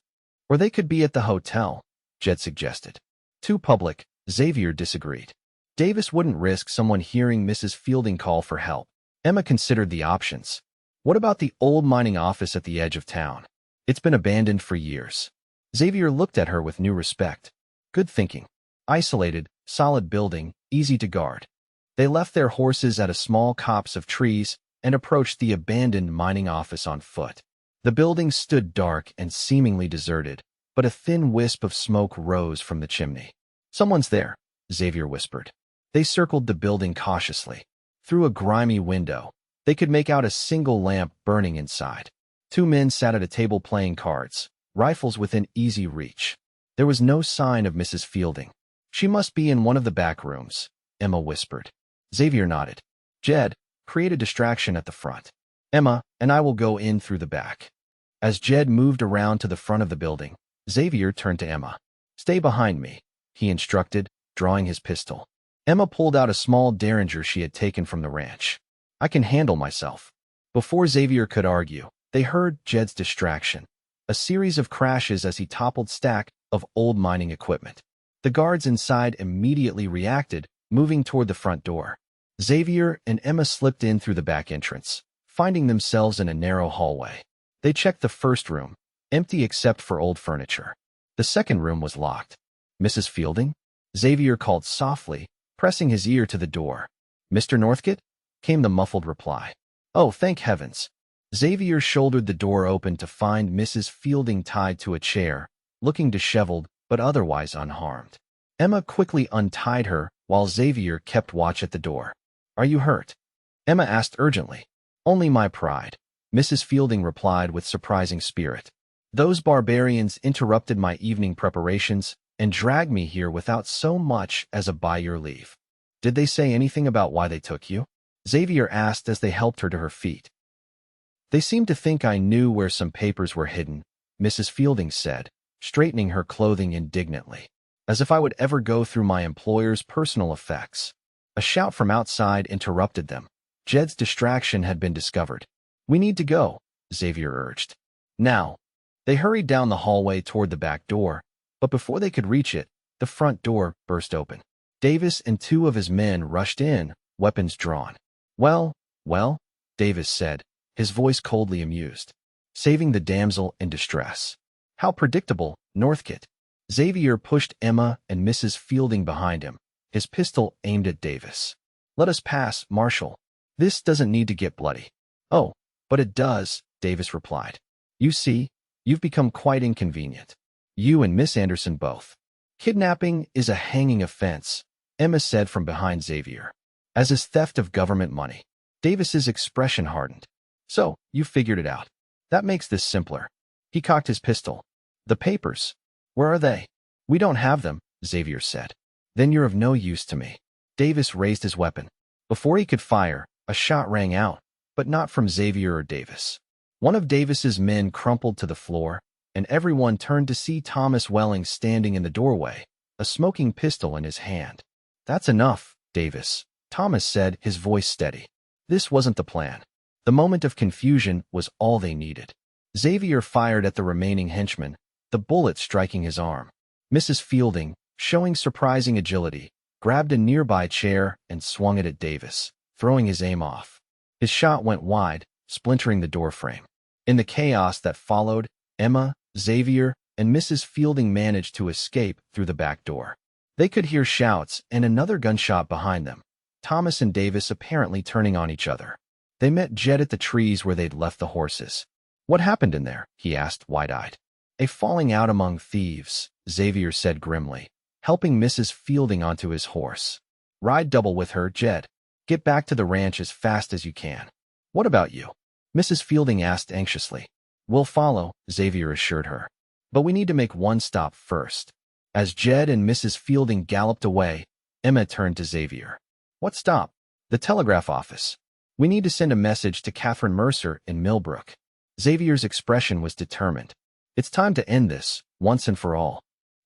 Or they could be at the hotel, Jed suggested. Too public, Xavier disagreed. Davis wouldn't risk someone hearing Mrs. Fielding call for help. Emma considered the options. What about the old mining office at the edge of town? It's been abandoned for years. Xavier looked at her with new respect. Good thinking. Isolated, solid building, easy to guard. They left their horses at a small copse of trees and approached the abandoned mining office on foot. The building stood dark and seemingly deserted, but a thin wisp of smoke rose from the chimney. Someone's there, Xavier whispered. They circled the building cautiously. Through a grimy window, they could make out a single lamp burning inside. 2 men sat at a table playing cards, rifles within easy reach. There was no sign of Mrs. Fielding. She must be in one of the back rooms, Emma whispered. Xavier nodded. Jed, create a distraction at the front. Emma and I will go in through the back. As Jed moved around to the front of the building, Xavier turned to Emma. Stay behind me, he instructed, drawing his pistol. Emma pulled out a small derringer she had taken from the ranch. I can handle myself. Before Xavier could argue, they heard Jed's distraction. A series of crashes as he toppled stack of old mining equipment. The guards inside immediately reacted, moving toward the front door. Xavier and Emma slipped in through the back entrance, finding themselves in a narrow hallway. They checked the first room, empty except for old furniture. The second room was locked. "Mrs. Fielding?" Xavier called softly, pressing his ear to the door. "Mr. Northcott?" came the muffled reply. "Oh, thank heavens." Xavier shouldered the door open to find Mrs. Fielding tied to a chair, looking disheveled but otherwise unharmed. Emma quickly untied her while Xavier kept watch at the door. "Are you hurt?" Emma asked urgently. "Only my pride," Mrs. Fielding replied with surprising spirit. "Those barbarians interrupted my evening preparations and dragged me here without so much as a by your leave." "Did they say anything about why they took you?" Xavier asked as they helped her to her feet. "They seemed to think I knew where some papers were hidden," Mrs. Fielding said, straightening her clothing indignantly. "As if I would ever go through my employer's personal effects." A shout from outside interrupted them. Jed's distraction had been discovered. "We need to go," Xavier urged. "Now." They hurried down the hallway toward the back door, but before they could reach it, the front door burst open. Davis and two of his men rushed in, weapons drawn. Well, Davis said, his voice coldly amused. "Saving the damsel in distress." "How predictable, Northcott." Xavier pushed Emma and Mrs. Fielding behind him, his pistol aimed at Davis. "Let us pass, Marshal. This doesn't need to get bloody." "Oh, but it does," Davis replied. "You see, you've become quite inconvenient. You and Miss Anderson both." "Kidnapping is a hanging offense," Emma said from behind Xavier. "As is theft of government money." Davis's expression hardened. "So, you figured it out. That makes this simpler." He cocked his pistol. "The papers. Where are they?" "We don't have them," Xavier said. "Then you're of no use to me." Davis raised his weapon. Before he could fire, a shot rang out, but not from Xavier or Davis. One of Davis's men crumpled to the floor, and everyone turned to see Thomas Welling standing in the doorway, a smoking pistol in his hand. "That's enough, Davis," Thomas said, his voice steady. This wasn't the plan. The moment of confusion was all they needed. Xavier fired at the remaining henchman, the bullet striking his arm. Mrs. Fielding, showing surprising agility, grabbed a nearby chair and swung it at Davis, throwing his aim off. His shot went wide, splintering the doorframe. In the chaos that followed, Emma, Xavier, and Mrs. Fielding managed to escape through the back door. They could hear shouts and another gunshot behind them, Thomas and Davis apparently turning on each other. They met Jed at the trees where they'd left the horses. "What happened in there?" he asked, wide-eyed. "A falling out among thieves," Xavier said grimly, helping Mrs. Fielding onto his horse. "Ride double with her, Jed. Get back to the ranch as fast as you can." "What about you?" Mrs. Fielding asked anxiously. "We'll follow," Xavier assured her. "But we need to make one stop first." As Jed and Mrs. Fielding galloped away, Emma turned to Xavier. "What stop?" "The telegraph office. We need to send a message to Catherine Mercer in Millbrook." Xavier's expression was determined. "It's time to end this, once and for all."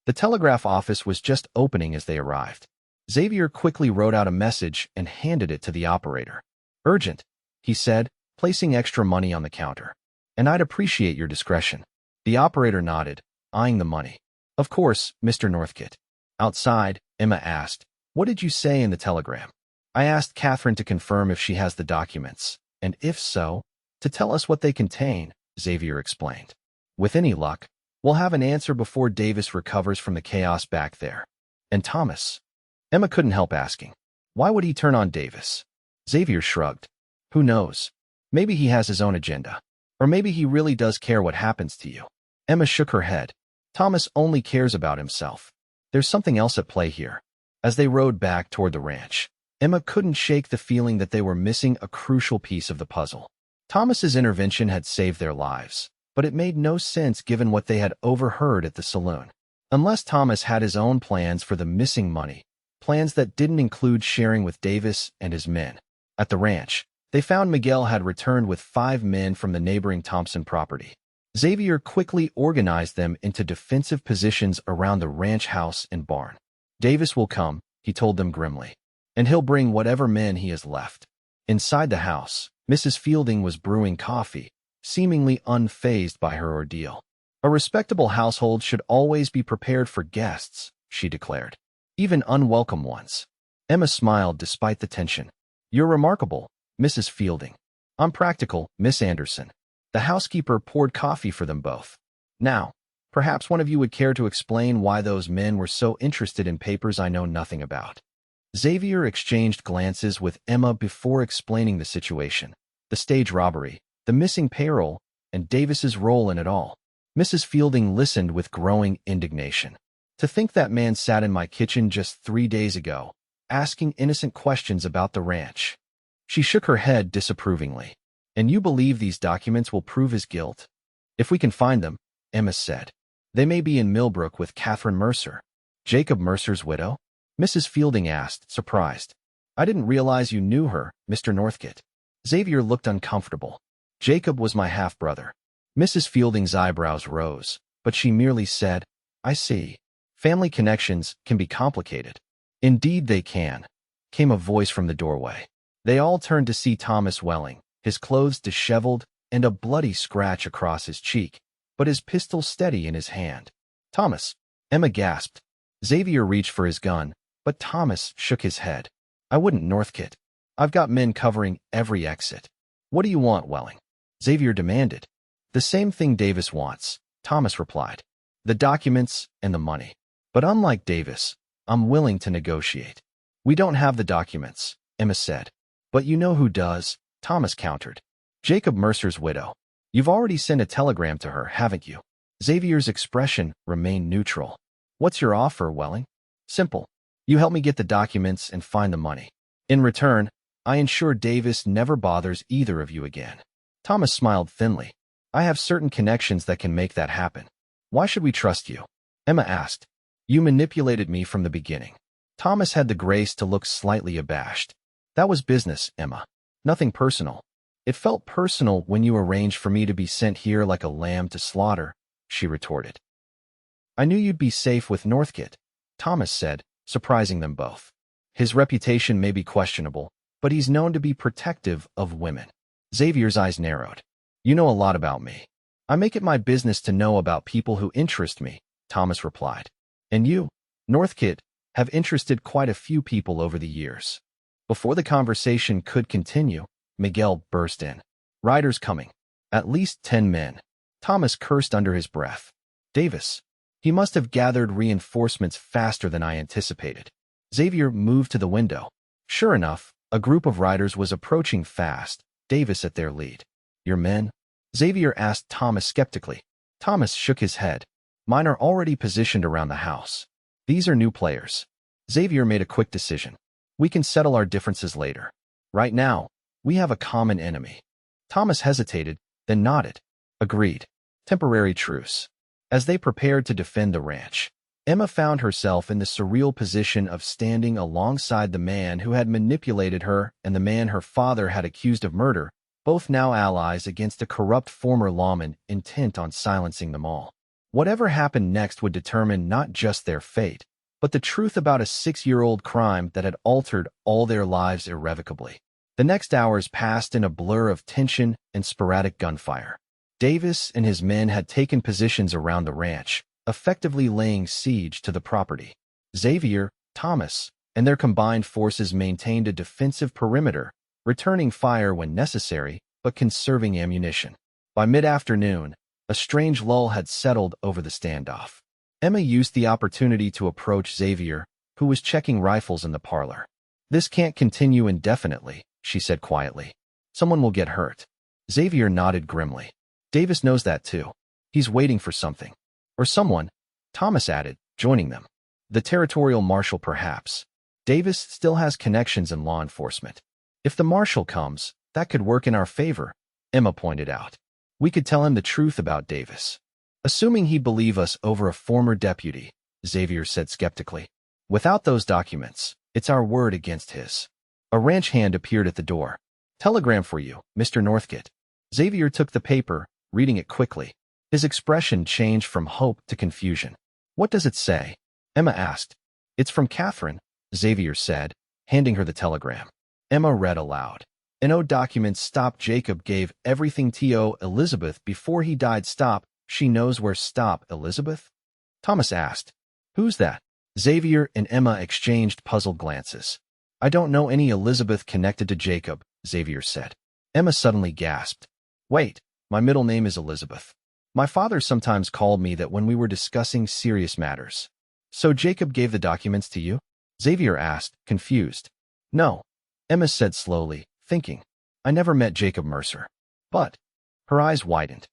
The telegraph office was just opening as they arrived. Xavier quickly wrote out a message and handed it to the operator. "Urgent," he said, placing extra money on the counter. "And I'd appreciate your discretion." The operator nodded, eyeing the money. "Of course, Mr. Northcott." Outside, Emma asked, "What did you say in the telegram?" "I asked Catherine to confirm if she has the documents, and if so, to tell us what they contain," Xavier explained. "With any luck, we'll have an answer before Davis recovers from the chaos back there." "And Thomas?" Emma couldn't help asking. "Why would he turn on Davis?" Xavier shrugged. "Who knows? Maybe he has his own agenda. Or maybe he really does care what happens to you." Emma shook her head. "Thomas only cares about himself. There's something else at play here." As they rode back toward the ranch, Emma couldn't shake the feeling that they were missing a crucial piece of the puzzle. Thomas's intervention had saved their lives, but it made no sense given what they had overheard at the saloon. Unless Thomas had his own plans for the missing money, plans that didn't include sharing with Davis and his men. At the ranch, they found Miguel had returned with 5 men from the neighboring Thompson property. Xavier quickly organized them into defensive positions around the ranch house and barn. "Davis will come," he told them grimly, "and he'll bring whatever men he has left." Inside the house, Mrs. Fielding was brewing coffee, seemingly unfazed by her ordeal. A respectable household should always be prepared for guests, she declared. Even unwelcome ones. Emma smiled despite the tension. You're remarkable, Mrs. Fielding. I'm practical, Miss Anderson. The housekeeper poured coffee for them both. Now, perhaps one of you would care to explain why those men were so interested in papers I know nothing about. Xavier exchanged glances with Emma before explaining the situation. The stage robbery, the missing payroll, and Davis's role in it all. Mrs. Fielding listened with growing indignation. To think that man sat in my kitchen just 3 days ago, asking innocent questions about the ranch. She shook her head disapprovingly. And you believe these documents will prove his guilt? If we can find them, Emma said. They may be in Millbrook with Catherine Mercer. Jacob Mercer's widow? Mrs. Fielding asked, surprised. I didn't realize you knew her, Mr. Northcott. Xavier looked uncomfortable. Jacob was my half-brother. Mrs. Fielding's eyebrows rose, but she merely said, I see. Family connections can be complicated. Indeed they can, came a voice from the doorway. They all turned to see Thomas Welling, his clothes disheveled and a bloody scratch across his cheek, but his pistol steady in his hand. Thomas, Emma gasped. Xavier reached for his gun, but Thomas shook his head. I wouldn't, Northcott. I've got men covering every exit. What do you want, Welling? Xavier demanded. The same thing Davis wants, Thomas replied. The documents and the money. But unlike Davis, I'm willing to negotiate. We don't have the documents, Emma said. But you know who does, Thomas countered. Jacob Mercer's widow. You've already sent a telegram to her, haven't you? Xavier's expression remained neutral. What's your offer, Welling? Simple. You help me get the documents and find the money. In return, I ensure Davis never bothers either of you again. Thomas smiled thinly. I have certain connections that can make that happen. Why should we trust you? Emma asked. You manipulated me from the beginning. Thomas had the grace to look slightly abashed. That was business, Emma. Nothing personal. It felt personal when you arranged for me to be sent here like a lamb to slaughter, she retorted. I knew you'd be safe with Northcott, Thomas said, surprising them both. His reputation may be questionable, but he's known to be protective of women. Xavier's eyes narrowed. You know a lot about me. I make it my business to know about people who interest me, Thomas replied. And you, Northcott, have interested quite a few people over the years. Before the conversation could continue, Miguel burst in. Riders coming. At least 10 men. Thomas cursed under his breath. Davis. He must have gathered reinforcements faster than I anticipated. Xavier moved to the window. Sure enough, a group of riders was approaching fast, Davis at their lead. Your men? Xavier asked Thomas skeptically. Thomas shook his head. Mine are already positioned around the house. These are new players. Xavier made a quick decision. We can settle our differences later. Right now, we have a common enemy. Thomas hesitated, then nodded. Agreed. Temporary truce. As they prepared to defend the ranch, Emma found herself in the surreal position of standing alongside the man who had manipulated her and the man her father had accused of murder, both now allies against a corrupt former lawman intent on silencing them all. Whatever happened next would determine not just their fate, but the truth about a 6-year-old crime that had altered all their lives irrevocably. The next hours passed in a blur of tension and sporadic gunfire. Davis and his men had taken positions around the ranch, effectively laying siege to the property. Xavier, Thomas, and their combined forces maintained a defensive perimeter, returning fire when necessary, but conserving ammunition. By mid-afternoon, a strange lull had settled over the standoff. Emma used the opportunity to approach Xavier, who was checking rifles in the parlor. This can't continue indefinitely, she said quietly. Someone will get hurt. Xavier nodded grimly. Davis knows that too. He's waiting for something. Or someone, Thomas added, joining them. The territorial marshal perhaps. Davis still has connections in law enforcement. If the marshal comes, that could work in our favor, Emma pointed out. We could tell him the truth about Davis. Assuming he'd believe us over a former deputy, Xavier said skeptically. Without those documents, it's our word against his. A ranch hand appeared at the door. Telegram for you, Mr. Northcott. Xavier took the paper, reading it quickly. His expression changed from hope to confusion. What does it say? Emma asked. It's from Catherine, Xavier said, handing her the telegram. Emma read aloud. No documents stop Jacob gave everything to Elizabeth before he died. Stop She knows where stop, Elizabeth? Thomas asked. Who's that? Xavier and Emma exchanged puzzled glances. I don't know any Elizabeth connected to Jacob, Xavier said. Emma suddenly gasped. Wait, my middle name is Elizabeth. My father sometimes called me that when we were discussing serious matters. So Jacob gave the documents to you? Xavier asked, confused. No, Emma said slowly, thinking. I never met Jacob Mercer. But, her eyes widened.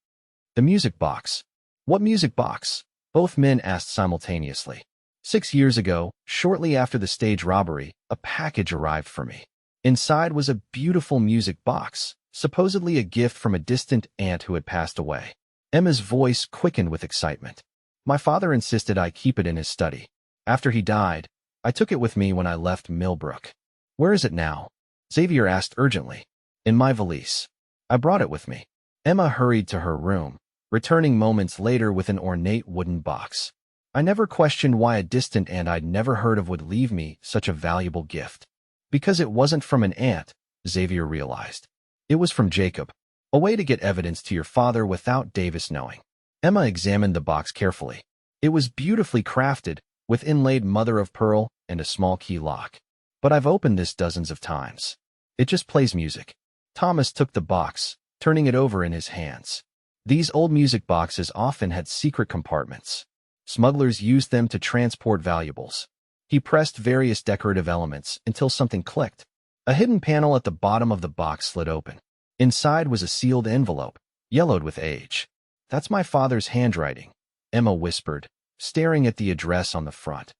The music box. What music box? Both men asked simultaneously. 6 years ago, shortly after the stage robbery, a package arrived for me. Inside was a beautiful music box, supposedly a gift from a distant aunt who had passed away. Emma's voice quickened with excitement. My father insisted I keep it in his study. After he died, I took it with me when I left Millbrook. Where is it now? Xavier asked urgently. In my valise. I brought it with me. Emma hurried to her room, returning moments later with an ornate wooden box. I never questioned why a distant aunt I'd never heard of would leave me such a valuable gift. Because it wasn't from an aunt, Xavier realized. It was from Jacob. A way to get evidence to your father without Davis knowing. Emma examined the box carefully. It was beautifully crafted, with inlaid mother-of-pearl and a small key lock. But I've opened this dozens of times. It just plays music. Thomas took the box, turning it over in his hands. These old music boxes often had secret compartments. Smugglers used them to transport valuables. He pressed various decorative elements until something clicked. A hidden panel at the bottom of the box slid open. Inside was a sealed envelope, yellowed with age. That's my father's handwriting, Emma whispered, staring at the address on the front.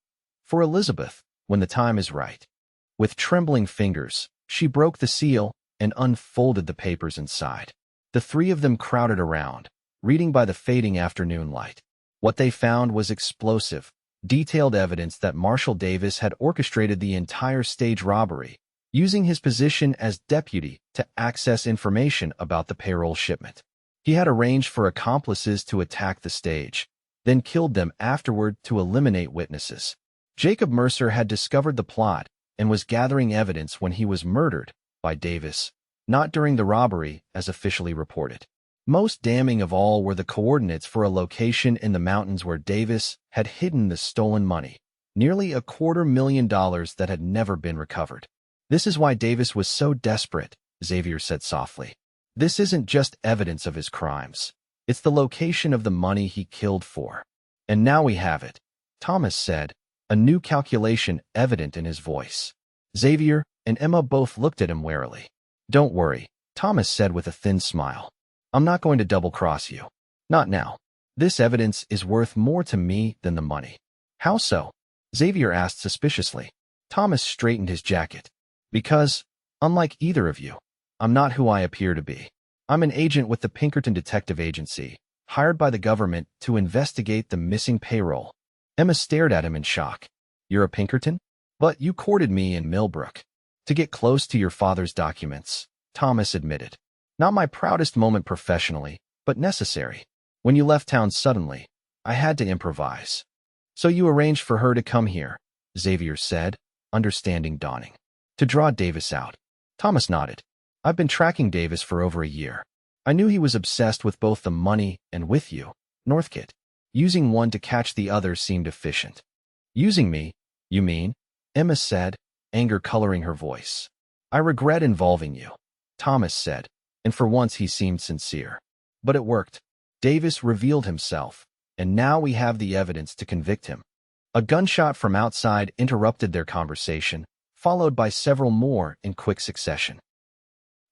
For Elizabeth, when the time is right. With trembling fingers, she broke the seal and unfolded the papers inside. The three of them crowded around, reading by the fading afternoon light. What they found was explosive, detailed evidence that Marshal Davis had orchestrated the entire stage robbery, using his position as deputy to access information about the payroll shipment. He had arranged for accomplices to attack the stage, then killed them afterward to eliminate witnesses. Jacob Mercer had discovered the plot and was gathering evidence when he was murdered by Davis, not during the robbery as officially reported. Most damning of all were the coordinates for a location in the mountains where Davis had hidden the stolen money, nearly $250,000 that had never been recovered. This is why Davis was so desperate, Xavier said softly. This isn't just evidence of his crimes. It's the location of the money he killed for. And now we have it, Thomas said, a new calculation evident in his voice. Xavier and Emma both looked at him warily. Don't worry, Thomas said with a thin smile. I'm not going to double-cross you. Not now. This evidence is worth more to me than the money. How so? Xavier asked suspiciously. Thomas straightened his jacket. Because, unlike either of you, I'm not who I appear to be. I'm an agent with the Pinkerton Detective Agency, hired by the government to investigate the missing payroll. Emma stared at him in shock. You're a Pinkerton? But you courted me in Millbrook. To get close to your father's documents, Thomas admitted. Not my proudest moment professionally, but necessary. When you left town suddenly, I had to improvise. So you arranged for her to come here, Xavier said, understanding dawning. To draw Davis out. Thomas nodded. I've been tracking Davis for over a year. I knew he was obsessed with both the money and with you, Northcott. Using one to catch the other seemed efficient. Using me, you mean? Emma said, anger coloring her voice. I regret involving you, Thomas said, and for once he seemed sincere. But it worked. Davis revealed himself, and now we have the evidence to convict him. A gunshot from outside interrupted their conversation, followed by several more in quick succession.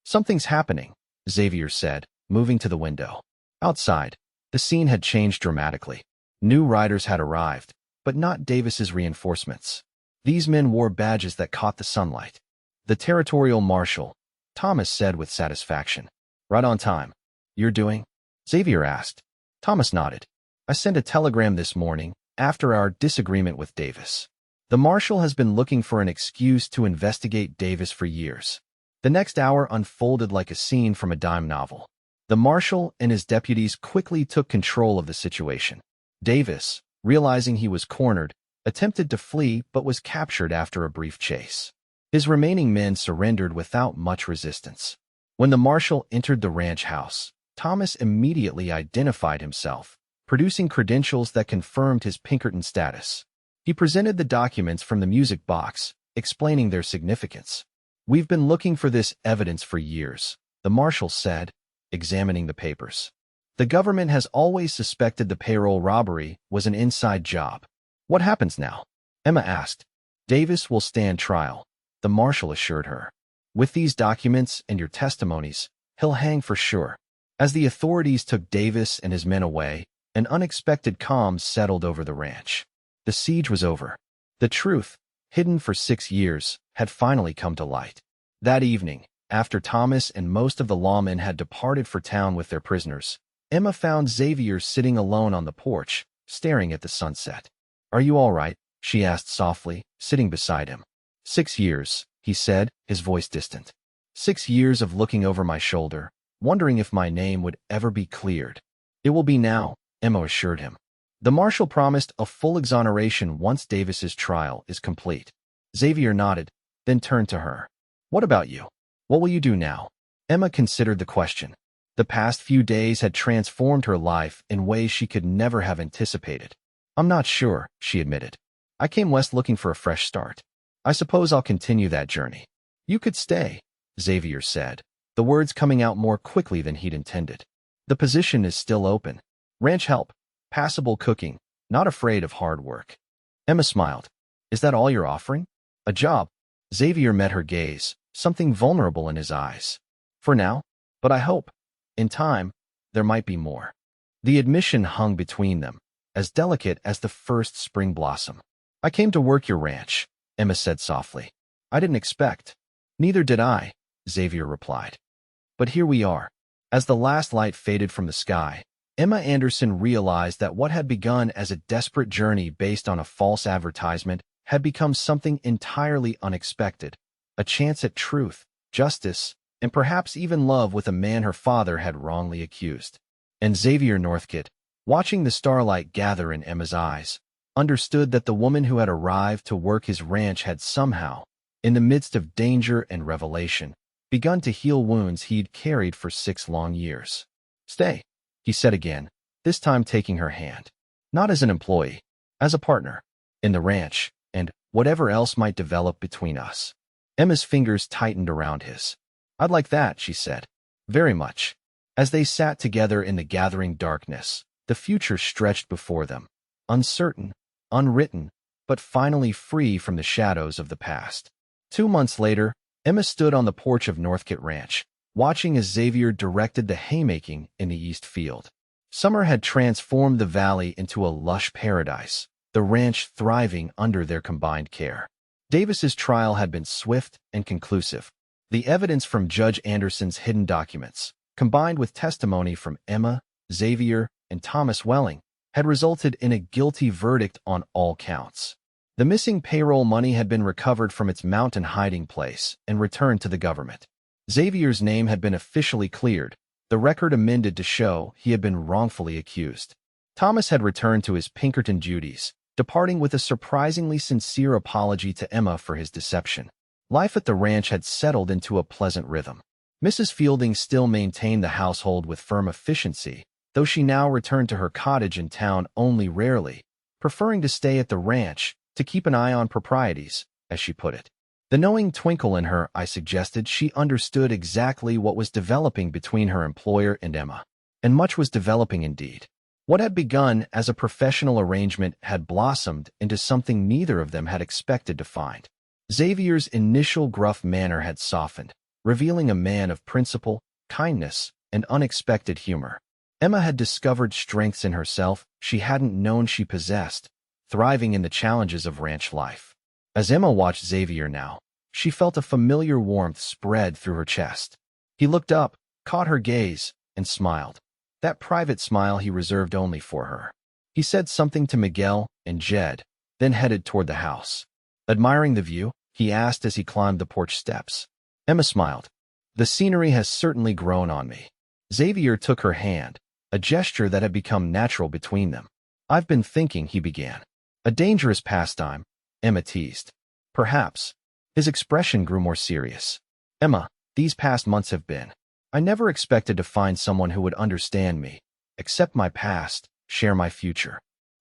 Something's happening, Xavier said, moving to the window. Outside, the scene had changed dramatically. New riders had arrived, but not Davis's reinforcements. These men wore badges that caught the sunlight. The territorial marshal, Thomas said with satisfaction. Right on time. You're doing? Xavier asked. Thomas nodded. I sent a telegram this morning, after our disagreement with Davis. The marshal has been looking for an excuse to investigate Davis for years. The next hour unfolded like a scene from a dime novel. The marshal and his deputies quickly took control of the situation. Davis, realizing he was cornered, attempted to flee but was captured after a brief chase. His remaining men surrendered without much resistance. When the marshal entered the ranch house, Thomas immediately identified himself, producing credentials that confirmed his Pinkerton status. He presented the documents from the music box, explaining their significance. "We've been looking for this evidence for years," the marshal said, examining the papers. "The government has always suspected the payroll robbery was an inside job." "What happens now?" Emma asked. "Davis will stand trial," the marshal assured her. "With these documents and your testimonies, he'll hang for sure." As the authorities took Davis and his men away, an unexpected calm settled over the ranch. The siege was over. The truth, hidden for 6 years, had finally come to light. That evening, after Thomas and most of the lawmen had departed for town with their prisoners, Emma found Xavier sitting alone on the porch, staring at the sunset. "Are you all right?" she asked softly, sitting beside him. "6 years," he said, his voice distant. "6 years of looking over my shoulder, wondering if my name would ever be cleared." "It will be now," Emma assured him. The marshal promised a full exoneration once Davis's trial is complete. Xavier nodded, then turned to her. "What about you? What will you do now?" Emma considered the question. The past few days had transformed her life in ways she could never have anticipated. "I'm not sure," she admitted. "I came west looking for a fresh start. I suppose I'll continue that journey." "You could stay," Xavier said, the words coming out more quickly than he'd intended. "The position is still open. Ranch help, passable cooking, not afraid of hard work." Emma smiled. "Is that all you're offering? A job?" Xavier met her gaze, something vulnerable in his eyes. "For now, but I hope, in time, there might be more." The admission hung between them, as delicate as the first spring blossom. "I came to work your ranch," Emma said softly. "I didn't expect." "Neither did I," Xavier replied. "But here we are." As the last light faded from the sky, Emma Anderson realized that what had begun as a desperate journey based on a false advertisement had become something entirely unexpected, a chance at truth, justice, and perhaps even love with a man her father had wrongly accused. And Xavier Northcott, watching the starlight gather in Emma's eyes, understood that the woman who had arrived to work his ranch had somehow, in the midst of danger and revelation, begun to heal wounds he'd carried for 6 long years. "Stay," he said again, this time taking her hand. "Not as an employee, as a partner, in the ranch, and whatever else might develop between us." Emma's fingers tightened around his. "I'd like that," she said. "Very much." As they sat together in the gathering darkness, the future stretched before them, uncertain, unwritten, but finally free from the shadows of the past. 2 months later, Emma stood on the porch of Northcott Ranch, watching as Xavier directed the haymaking in the east field. Summer had transformed the valley into a lush paradise, the ranch thriving under their combined care. Davis's trial had been swift and conclusive. The evidence from Judge Anderson's hidden documents, combined with testimony from Emma, Xavier, and Thomas Welling, had resulted in a guilty verdict on all counts. The missing payroll money had been recovered from its mountain hiding place and returned to the government. Xavier's name had been officially cleared, the record amended to show he had been wrongfully accused. Thomas had returned to his Pinkerton duties, departing with a surprisingly sincere apology to Emma for his deception. Life at the ranch had settled into a pleasant rhythm. Mrs. Fielding still maintained the household with firm efficiency, though she now returned to her cottage in town only rarely, preferring to stay at the ranch to keep an eye on proprieties, as she put it. The knowing twinkle in her eye suggested she understood exactly what was developing between her employer and Emma. And much was developing indeed. What had begun as a professional arrangement had blossomed into something neither of them had expected to find. Xavier's initial gruff manner had softened, revealing a man of principle, kindness, and unexpected humor. Emma had discovered strengths in herself she hadn't known she possessed, thriving in the challenges of ranch life. As Emma watched Xavier now, she felt a familiar warmth spread through her chest. He looked up, caught her gaze, and smiled. That private smile he reserved only for her. He said something to Miguel and Jed, then headed toward the house. "Admiring the view?" he asked as he climbed the porch steps. Emma smiled. "The scenery has certainly grown on me." Xavier took her hand, a gesture that had become natural between them. "I've been thinking," he began. "A dangerous pastime," Emma teased. "Perhaps." His expression grew more serious. "Emma, these past months have been I never expected to find someone who would understand me, accept my past, share my future.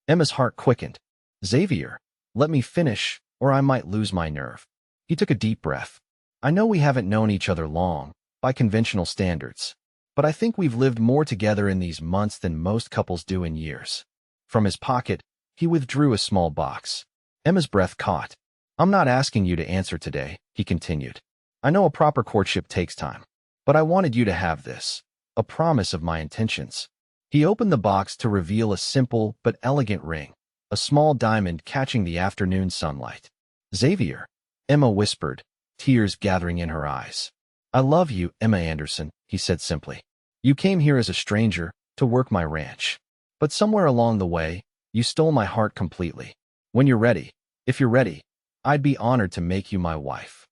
Emma's heart quickened. Xavier, let me finish, or I might lose my nerve. He took a deep breath. I know we haven't known each other long, by conventional standards, but I think we've lived more together in these months than most couples do in years. From his pocket, he withdrew a small box. Emma's breath caught. I'm not asking you to answer today, he continued. I know a proper courtship takes time, but I wanted you to have this, a promise of my intentions. He opened the box to reveal a simple but elegant ring, a small diamond catching the afternoon sunlight. Xavier, Emma whispered, tears gathering in her eyes. I love you, Emma Anderson, he said simply. You came here as a stranger, to work my ranch. But somewhere along the way, you stole my heart completely. When you're ready, if you're ready, I'd be honored to make you my wife.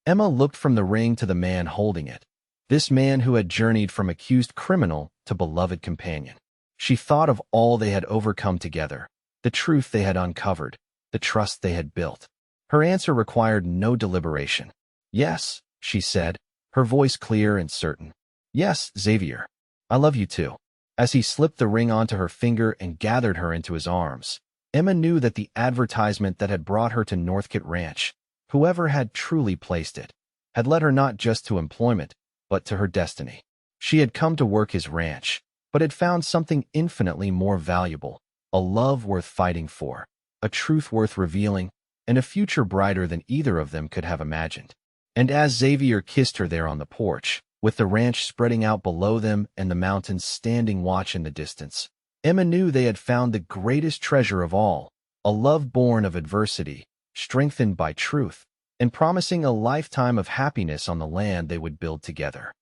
Emma looked from the ring to the man holding it, this man who had journeyed from accused criminal to beloved companion. She thought of all they had overcome together, the truth they had uncovered, the trust they had built. Her answer required no deliberation. Yes, she said, her voice clear and certain. Yes, Xavier, I love you too. As he slipped the ring onto her finger and gathered her into his arms, Emma knew that the advertisement that had brought her to Northcott Ranch, whoever had truly placed it, had led her not just to employment, but to her destiny. She had come to work his ranch, but had found something infinitely more valuable, a love worth fighting for, a truth worth revealing, and a future brighter than either of them could have imagined. And as Xavier kissed her there on the porch, with the ranch spreading out below them and the mountains standing watch in the distance, Emma knew they had found the greatest treasure of all, a love born of adversity, strengthened by truth, and promising a lifetime of happiness on the land they would build together.